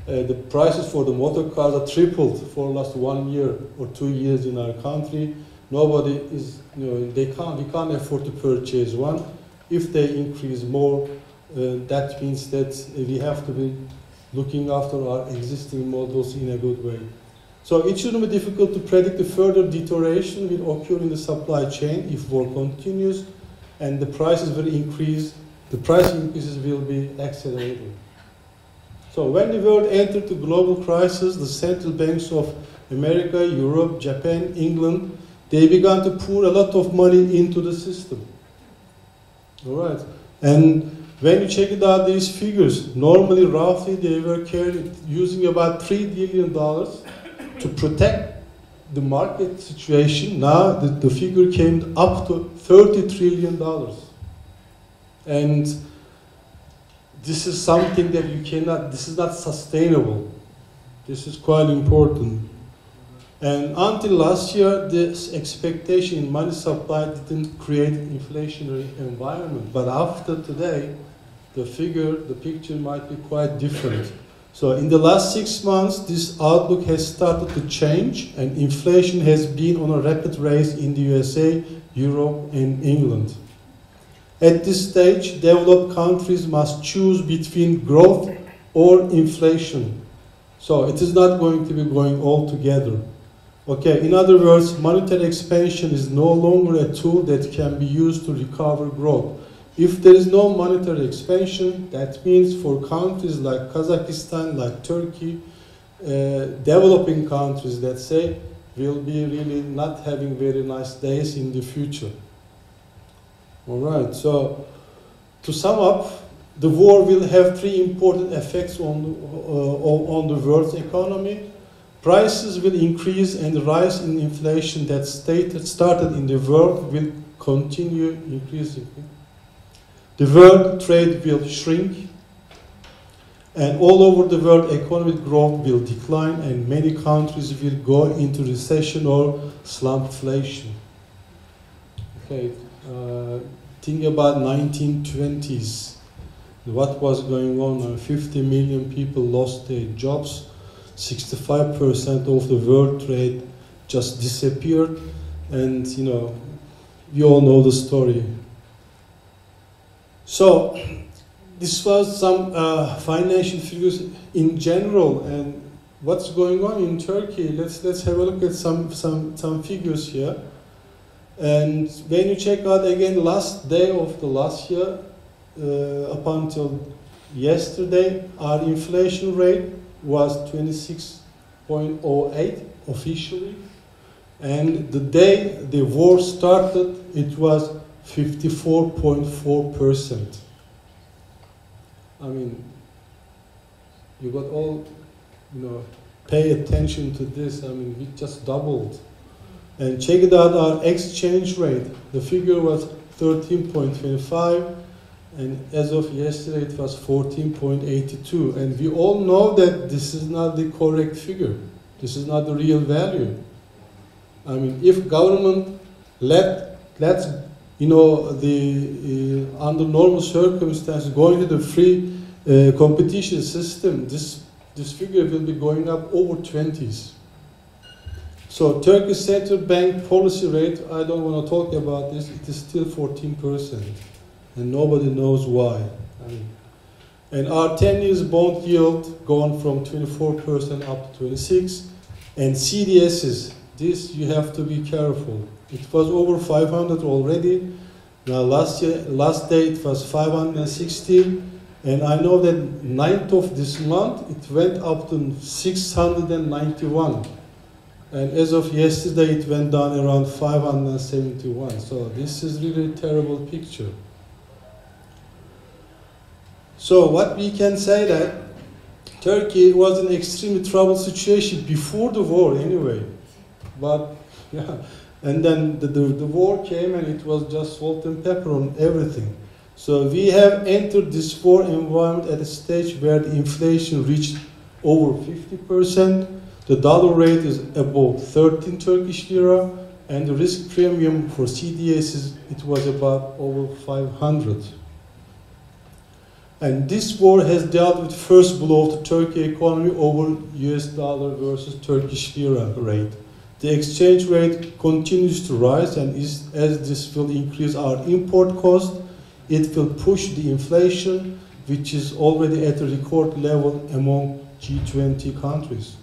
Speaker 4: the prices for the motor cars are tripled for the last 1 year or 2 years in our country. Nobody is, we can't afford to purchase one. If they increase more, that means that we have to be looking after our existing models in a good way. So it shouldn't be difficult to predict the further deterioration will occur in the supply chain if war continues, and the prices will increase. The price increases will be accelerating. So when the world entered the global crisis, the central banks of America, Europe, Japan, England, they began to pour a lot of money into the system. All right. And when you check it out, these figures, normally roughly they were carried using about $3 billion to protect the market situation. Now the figure came up to $30 trillion. And this is something that you cannot, this is not sustainable. This is quite important. And until last year, this expectation in money supply didn't create an inflationary environment. But after today, the picture might be quite different. So in the last 6 months, this outlook has started to change, and inflation has been on a rapid rise in the USA, Europe, and England. At this stage, developed countries must choose between growth or inflation. So it is not going to be going all together. Okay, in other words, monetary expansion is no longer a tool that can be used to recover growth. If there is no monetary expansion, that means for countries like Kazakhstan, like Turkey, developing countries, let's say, will be really not having very nice days in the future. All right, so to sum up, the war will have 3 important effects on the world's economy. Prices will increase, and the rise in inflation that started in the world will continue increasing. The world trade will shrink, and all over the world economic growth will decline, and many countries will go into recession or slumpflation. Okay, think about 1920s. What was going on? 50 million people lost their jobs. 65% of the world trade just disappeared. And, you know, we all know the story. So, this was some financial figures in general. And what's going on in Turkey? Let's have a look at some figures here. And when you check out again last day of the last year, up until yesterday, our inflation rate was 26.08 officially. And the day the war started, it was 54.4%. I mean, you got all, you know, pay attention to this. I mean, we just doubled. And check it out, our exchange rate. The figure was 13.25, and as of yesterday it was 14.82. And we all know that this is not the correct figure. This is not the real value. I mean, if government lets, you know, the under normal circumstances going to the free competition system, this figure will be going up over 20s. So Turkish Central Bank policy rate, I don't want to talk about this, it is still 14%. And nobody knows why. I mean, and our 10 years bond yield gone from 24% up to 26%. And CDSs, this you have to be careful. It was over 500 already. Now last day it was 560. And I know that 9th of this month it went up to 691. And as of yesterday, it went down around 571. So this is really a terrible picture. So what we can say that Turkey was in an extremely troubled situation before the war anyway. But yeah, and then the war came and it was just salt and pepper on everything. So we have entered this war environment at a stage where the inflation reached over 50%. The dollar rate is above 13 Turkish lira, and the risk premium for CDS it was about over 500. And this war has dealt with first blow of the Turkey economy over US dollar versus Turkish lira rate. The exchange rate continues to rise, and as this will increase our import cost, it will push the inflation, which is already at a record level among G20 countries.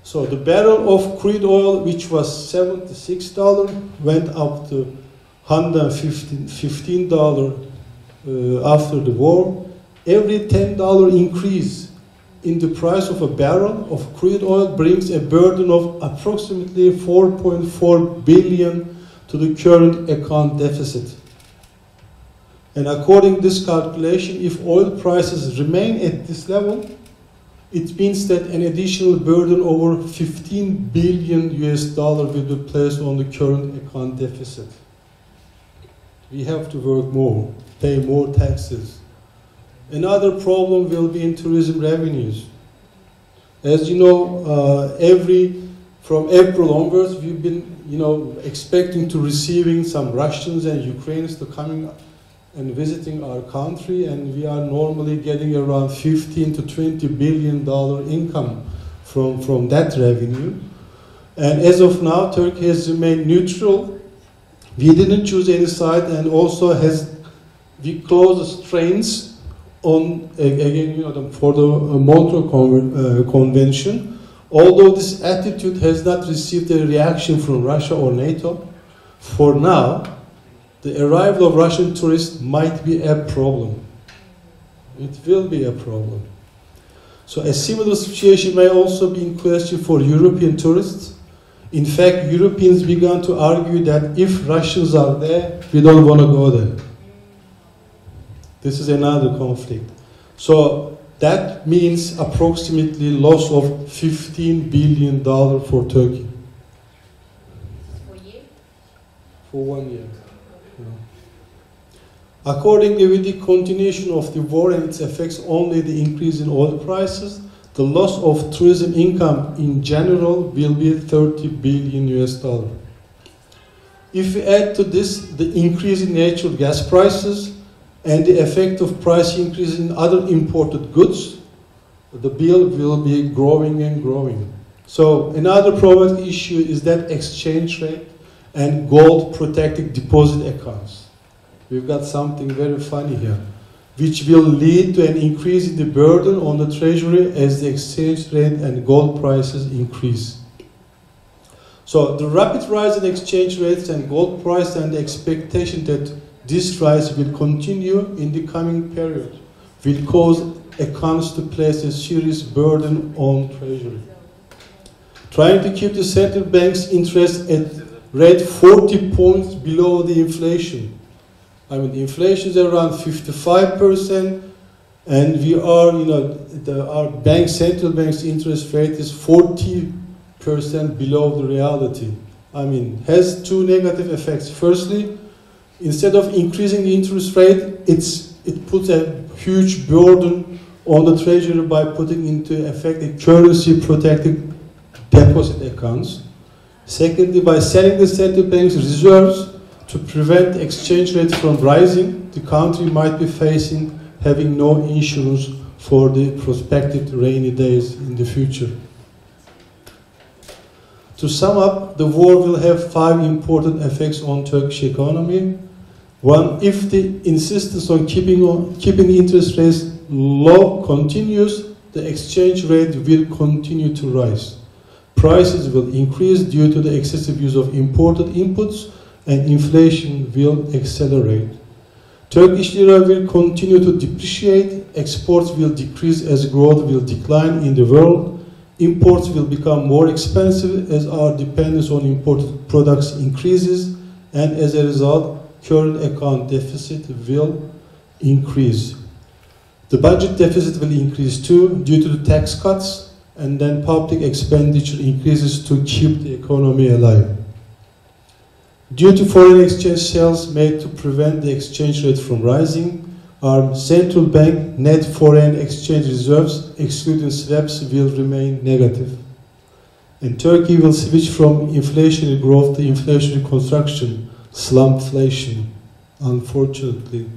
Speaker 4: So the barrel of crude oil, which was $76, went up to $115 after the war. Every $10 increase in the price of a barrel of crude oil brings a burden of approximately $4.4 billion to the current account deficit. And according to this calculation, if oil prices remain at this level, it means that an additional burden over $15 billion will be placed on the current account deficit. We have to work more, pay more taxes. Another problem will be in tourism revenues. As you know, from April onwards, we've been, expecting to receiving some Russians and Ukrainians to coming and visiting our country, and we are normally getting around $15 to $20 billion income from that revenue. And as of now, Turkey has remained neutral. We didn't choose any side, and also we closed trains on again, for the Montreux Convention. Although this attitude has not received a reaction from Russia or NATO, for now, the arrival of Russian tourists might be a problem. It will be a problem. So a similar situation may also be in question for European tourists. In fact, Europeans began to argue that if Russians are there, we don't want to go there. This is another conflict. So that means approximately loss of $15 billion for Turkey.
Speaker 3: For a year?
Speaker 4: For 1 year. Accordingly, with the continuation of the war and its effects only the increase in oil prices, the loss of tourism income in general will be $30 billion. If we add to this the increase in natural gas prices and the effect of price increase in other imported goods, the bill will be growing and growing. So another problem issue is that exchange rate and gold protected deposit accounts. We've got something very funny here, which will lead to an increase in the burden on the treasury as the exchange rate and gold prices increase. So the rapid rise in exchange rates and gold price and the expectation that this rise will continue in the coming period will cause accounts to place a serious burden on treasury. Trying to keep the central bank's interest at rate 40 points below the inflation. I mean, inflation is around 55%, and we are, our central bank's interest rate is 40% below the reality. I mean, has two negative effects. Firstly, instead of increasing the interest rate, it puts a huge burden on the treasury by putting into effect a currency protected deposit accounts. Secondly, by selling the central bank's reserves to prevent exchange rates from rising, the country might be facing having no insurance for the prospective rainy days in the future. To sum up, the war will have 5 important effects on Turkish economy. One, if the insistence on keeping interest rates low continues, the exchange rate will continue to rise. Prices will increase due to the excessive use of imported inputs, and inflation will accelerate. Turkish lira will continue to depreciate, exports will decrease as growth will decline in the world, imports will become more expensive as our dependence on imported products increases, and as a result, current account deficit will increase. The budget deficit will increase too due to the tax cuts, and then public expenditure increases to keep the economy alive. Due to foreign exchange sales made to prevent the exchange rate from rising, our central bank net foreign exchange reserves, excluding swaps, will remain negative. And Turkey will switch from inflationary growth to inflationary construction, slumflation, unfortunately.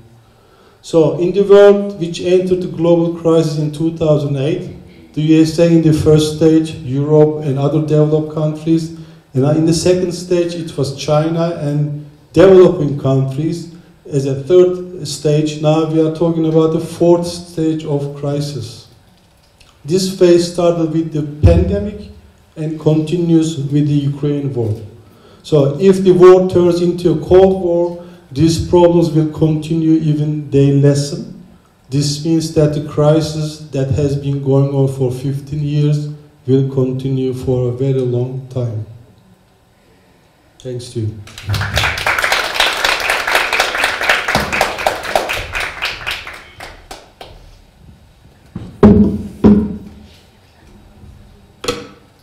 Speaker 4: So, in the world which entered the global crisis in 2008, the USA in the first stage, Europe and other developed countries, and in the second stage it was China and developing countries. As a third stage, now we are talking about the fourth stage of crisis. This phase started with the pandemic and continues with the Ukraine war. So if the war turns into a Cold War, these problems will continue even they lessen. This means that the crisis that has been going on for 15 years will continue for a very long time. Thanks to you.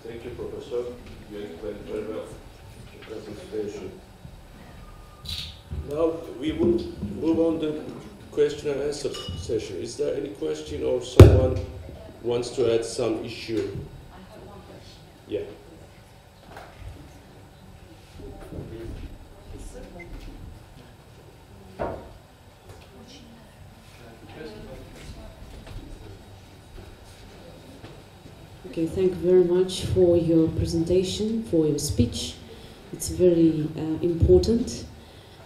Speaker 1: Thank you, Professor. You explained very well the presentation. Now we will move on to question and answer session. Is there any question or someone wants to add some issue?
Speaker 5: I have one question.
Speaker 1: Yeah.
Speaker 5: Okay, thank you very much for your presentation, for your speech. It's very important.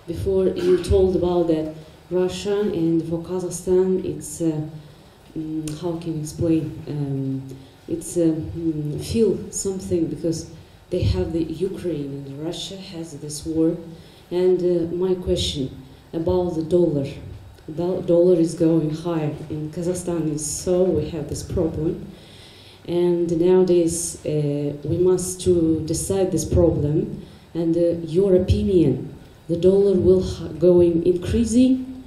Speaker 5: Before you told about that Russia and for Kazakhstan, it's how can you explain? It's feel something because they have the Ukraine and Russia has this war. And my question about the dollar. The dollar is going higher in Kazakhstan, so we have this problem. And nowadays we must to decide this problem. And your opinion, the dollar will going increasing,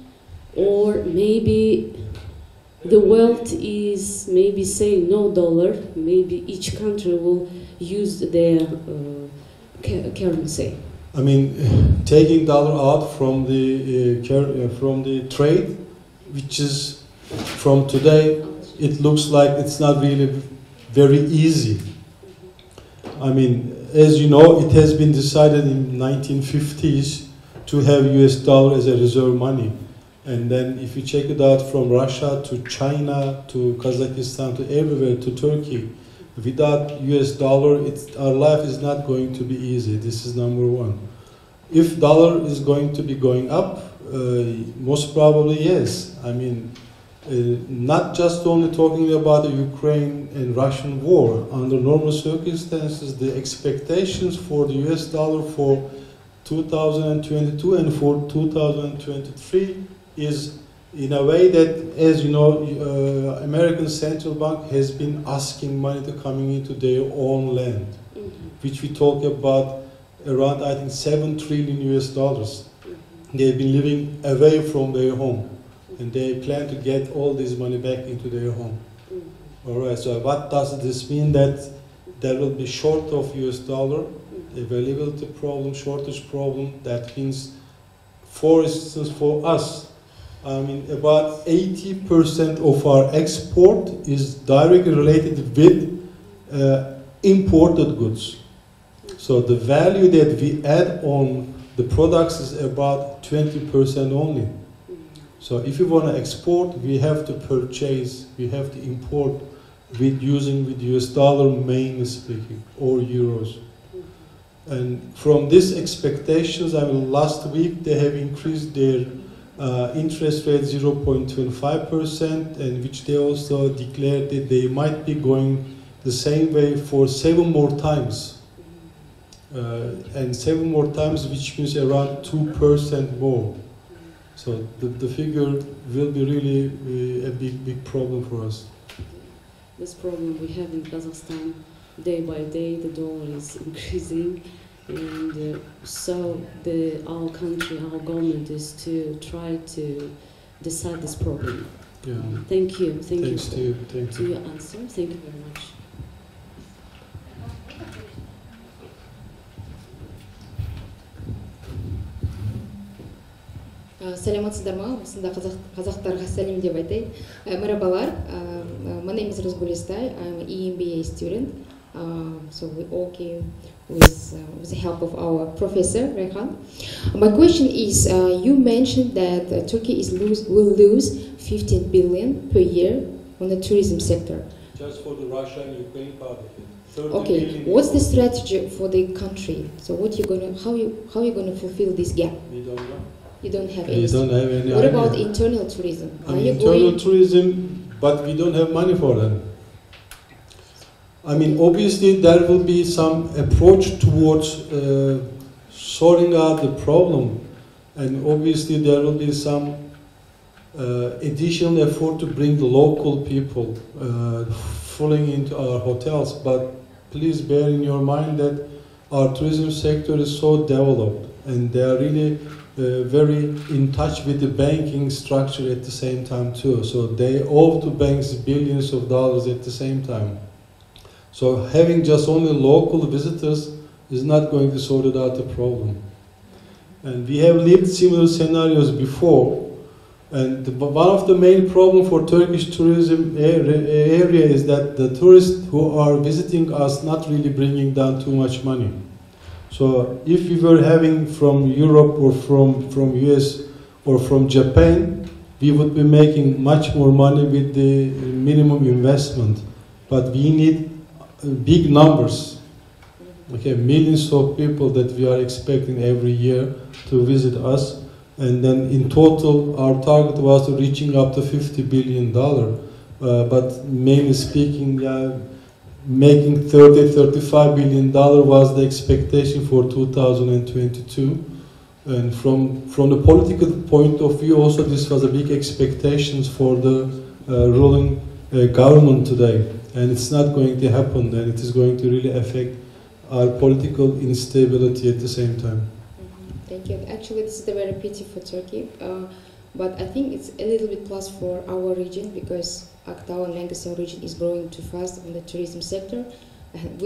Speaker 5: or maybe the world is maybe saying no dollar. Maybe each country will use their currency.
Speaker 4: I mean, taking dollar out from the trade, which is from today, it looks like it's not really very easy. I mean, as you know, it has been decided in 1950s to have US dollar as a reserve money. And then if you check it out from Russia to China to Kazakhstan to everywhere to Turkey, without US dollar, our life is not going to be easy. This is number one. If dollar is going to be going up, most probably yes. I mean, not just only talking about the Ukraine and Russian war. Under normal circumstances, the expectations for the US dollar for 2022 and for 2023 is in a way that, as you know, American Central Bank has been asking money to coming into their own land, which we talk about around, I think, 7 trillion US dollars. They've been living away from their home, and they plan to get all this money back into their home. All right, so what does this mean? That there will be short of US dollar, availability problem, shortage problem. That means, for instance, for us, I mean, about 80% of our export is directly related with imported goods. So the value that we add on the products is about 20% only. So if you want to export, we have to purchase, we have to import with US dollar mainly speaking, or euros. And from these expectations, I mean, last week they have increased their interest rate 0.25%, and which they also declared that they might be going the same way for 7 more times. And 7 more times, which means around 2% more. So the figure will be really a big problem for us.
Speaker 5: This problem we have in Kazakhstan, day by day the dollar is increasing, and so our country, our government is to try to decide this problem.
Speaker 4: Yeah.
Speaker 5: Thank you.
Speaker 4: Thanks to you. Thank you.
Speaker 5: Your answer. Thank you very much.
Speaker 6: Саламатсыздар ма? Осында қазақтарға сәлем деп айтайын. Merhabalar. My name is Rozgulistai. I'm an EMBA student. So we all came with the help of our professor, Rehan. My question is, you mentioned that Turkey will lose 15 billion per year on the tourism sector.
Speaker 4: Just for the Russia and Ukraine part of it.
Speaker 6: Okay, what's the strategy for the country? So how you gonna fulfill this gap?
Speaker 4: We don't know.
Speaker 6: You don't have
Speaker 4: We don't have any
Speaker 6: What
Speaker 4: idea.
Speaker 6: about internal tourism?
Speaker 4: Internal tourism, but we don't have money for that. I mean, obviously there will be some approach towards sorting out the problem, and obviously there will be some additional effort to bring the local people falling into our hotels. But please bear in your mind that our tourism sector is so developed, and they are really very in touch with the banking structure at the same time too. So they owe to banks billions of dollars at the same time. So having just only local visitors is not going to sort out the problem. And we have lived similar scenarios before. And one of the main problems for Turkish tourism area is that the tourists who are visiting us not really bringing down too much money. So if we were having from Europe or from US or from Japan, we would be making much more money with the minimum investment. But we need big numbers, okay, millions of people that we are expecting every year to visit us. And then in total, our target was reaching up to $50 billion. But mainly speaking, making $30–35 billion was the expectation for 2022. And from the political point of view, also this was a big expectations for the ruling government today. And it's not going to happen, and it is going to really affect our political instability at the same time.
Speaker 6: Thank you. Actually, this is a very pity for Turkey, but I think it's a little bit plus for our region, because Akdağ and Mangisau region is growing too fast on the tourism sector. And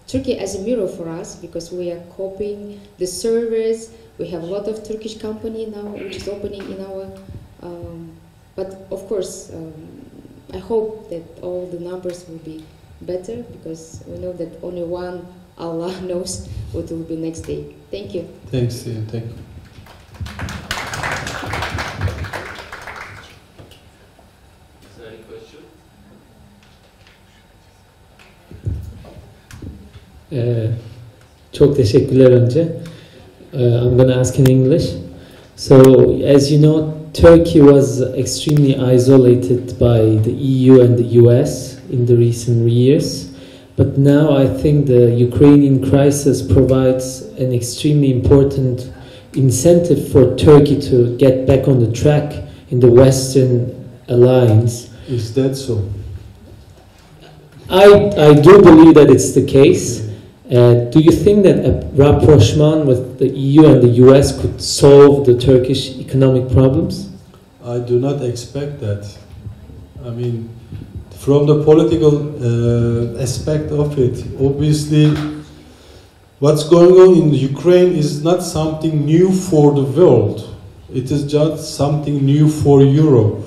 Speaker 6: Turkey as a mirror for us, because we are copying the servers. We have a lot of Turkish company now which is opening in our. But of course, I hope that all the numbers will be better, because we know that only one Allah knows what will be next day. Thank you.
Speaker 4: Thanks, Ian. Thank you.
Speaker 1: Is there any question?
Speaker 7: Çok teşekkürler önce. I'm going to ask in English. So, as you know, Turkey was extremely isolated by the EU and the US in the recent years. But now I think the Ukrainian crisis provides an extremely important incentive for Turkey to get back on the track in the Western alliance.
Speaker 4: Is that so?
Speaker 7: I do believe that it's the case. Do you think that a rapprochement with the EU and the US could solve the Turkish economic problems?
Speaker 4: I do not expect that. I mean, from the political aspect of it, obviously, what's going on in Ukraine is not something new for the world. It is just something new for Europe.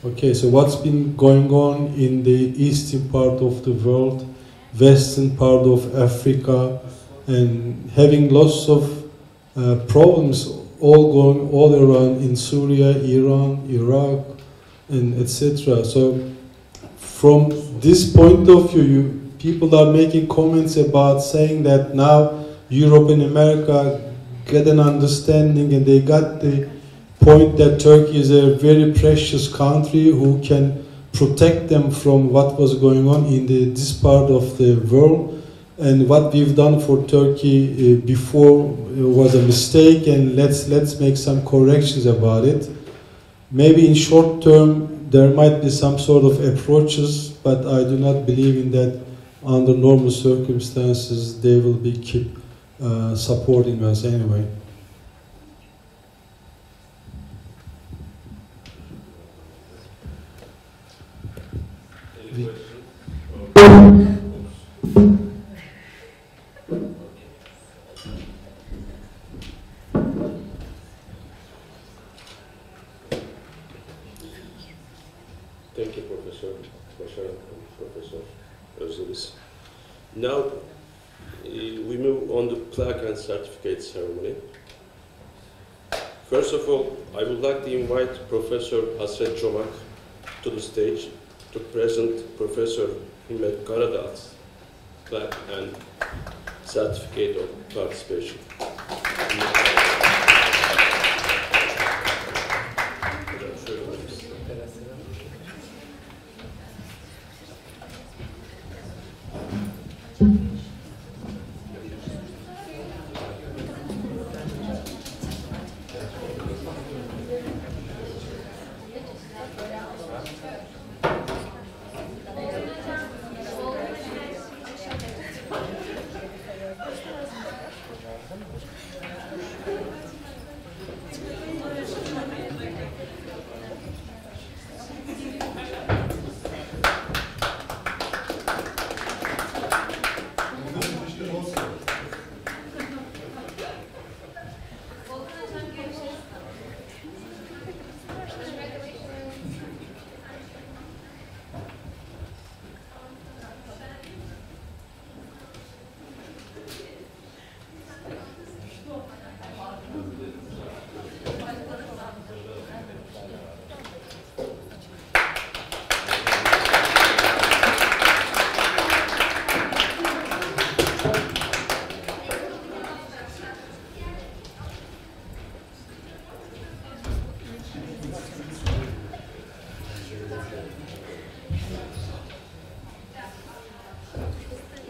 Speaker 4: Okay, so what's been going on in the eastern part of the world, western part of Africa, and having lots of problems all going all around in Syria, Iran, Iraq, and etc. So from this point of view, people are making comments about saying that now Europe and America get an understanding and they got the point that Turkey is a very precious country who can protect them from what was going on in this part of the world. And what we've done for Turkey before was a mistake, and let's make some corrections about it. Maybe in short term there might be some sort of approaches, but I do not believe in that. Under normal circumstances, they will be keep supporting us anyway.
Speaker 1: Thank you, Professor Başaran and Professor Özderis. Now we move on to plaque and certificate ceremony. First of all, I would like to invite Professor Hasret Çomak to the stage to present Professor Himmet Karadağ's plaque and certificate of participation.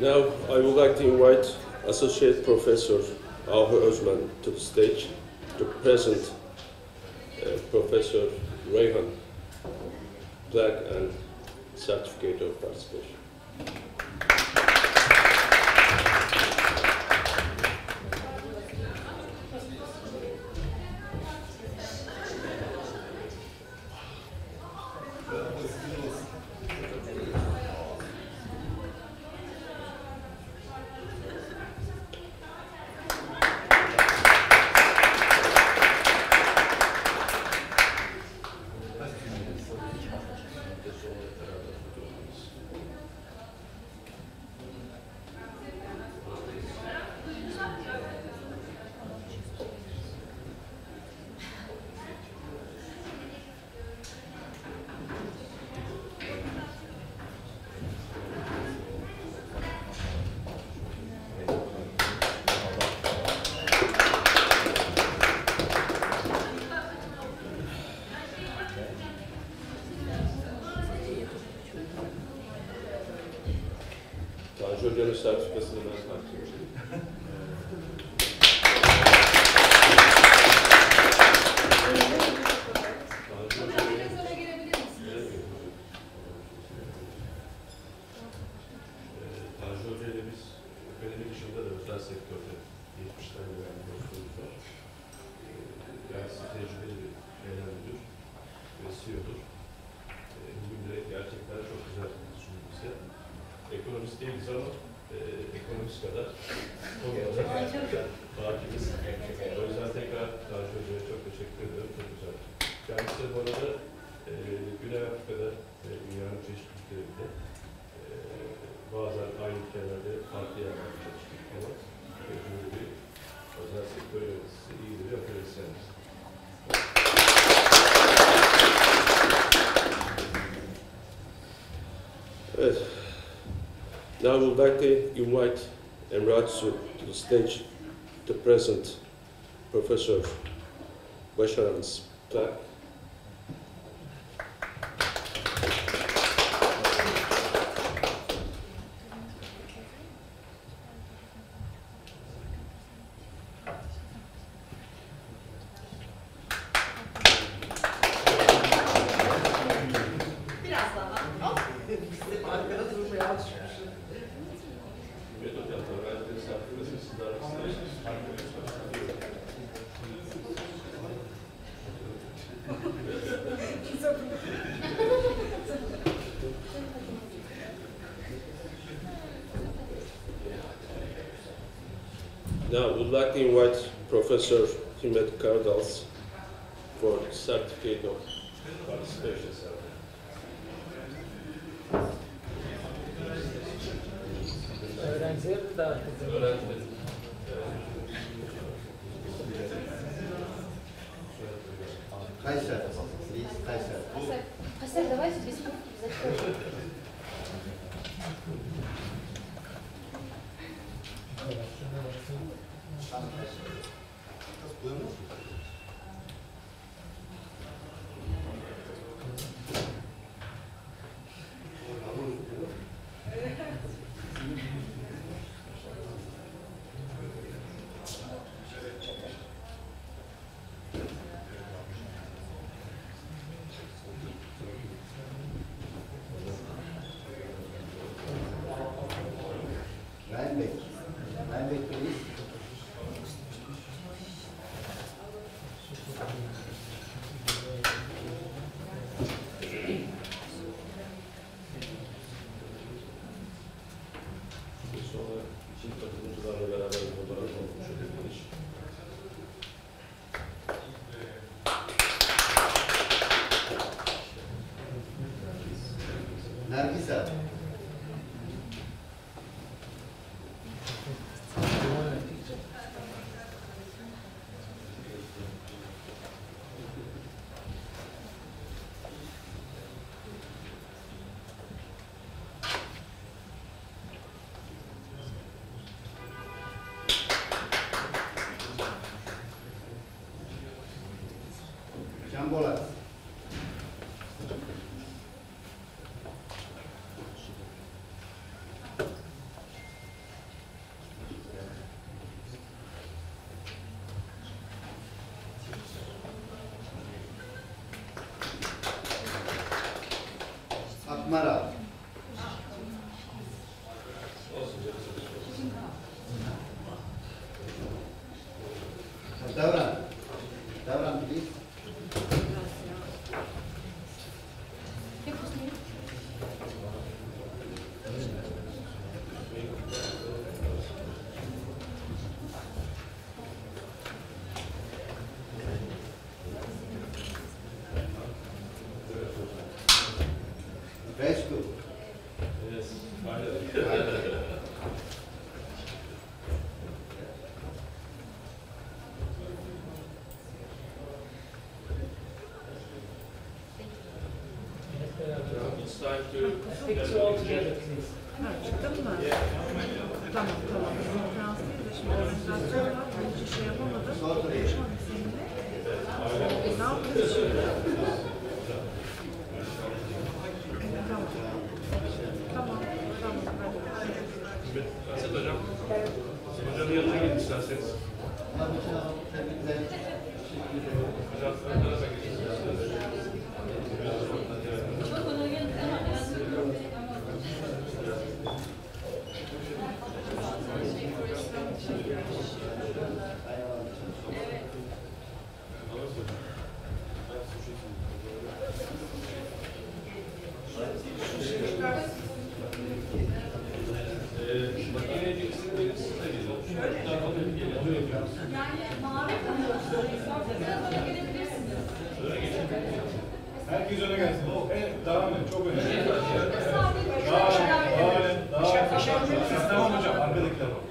Speaker 1: Now, I would like to invite Associate Professor Ahu Özmen to the stage to present Professor Reyhan plaque and certificate of participation. gönül sertifikasını ben takdim edeyim. Tanju Hoca ile biz akademi dışında da özel sektörde geçmişten gelen dostluğumuz var. Kendisi tecrübeli bir genel müdür ve CEO'dur. Bugün de gerçekten çok güzel sunuyor bize. Ekonomist değiliz ama ekonomist kadar konuda hakimiz. O yüzden tekrar Tanju Hoca'ya çok teşekkür ediyorum. Çok güzel. Kendisi bu arada Güney Afrika'da ve dünyanın çeşitli ülkelerinde bazen aynı ülkelerde farklı yerlerde çalıştık ama böyle bir özel sektör yöneticisi, iyi bir akademisyenimiz. Evet. Now we would like to invite Emre Atsu to the stage to present Professor Başaran's Plaque. Now, we'd like to invite Professor Himmet Kardals for certificate of participation ceremony.
Speaker 7: Öğrencileri de davet ediyoruz.
Speaker 8: Кайсер, please, Кайсер.
Speaker 9: Кайсер, давайте без куртки зачем?
Speaker 8: Ryan please.
Speaker 1: Sonra için katılımcılarla beraber fotoğraf olmuş olabilir.
Speaker 8: Nergisa. Bola. Akmara. Davran. Davran please. Rescue.
Speaker 1: Yes, finally. It's time to
Speaker 7: Picture all together, please.
Speaker 10: Çıktın mı? Tamam. Fransızca da şimdi organizasyon var. Ben hiç şey yapamadım. Konuşmadım seninle. Ne yapıyorsun şimdi? Tamam. Hadi.
Speaker 11: Herkes öne gelsin. Devam edin. Çok önemli. Tamam hocam. Arkadakiler var.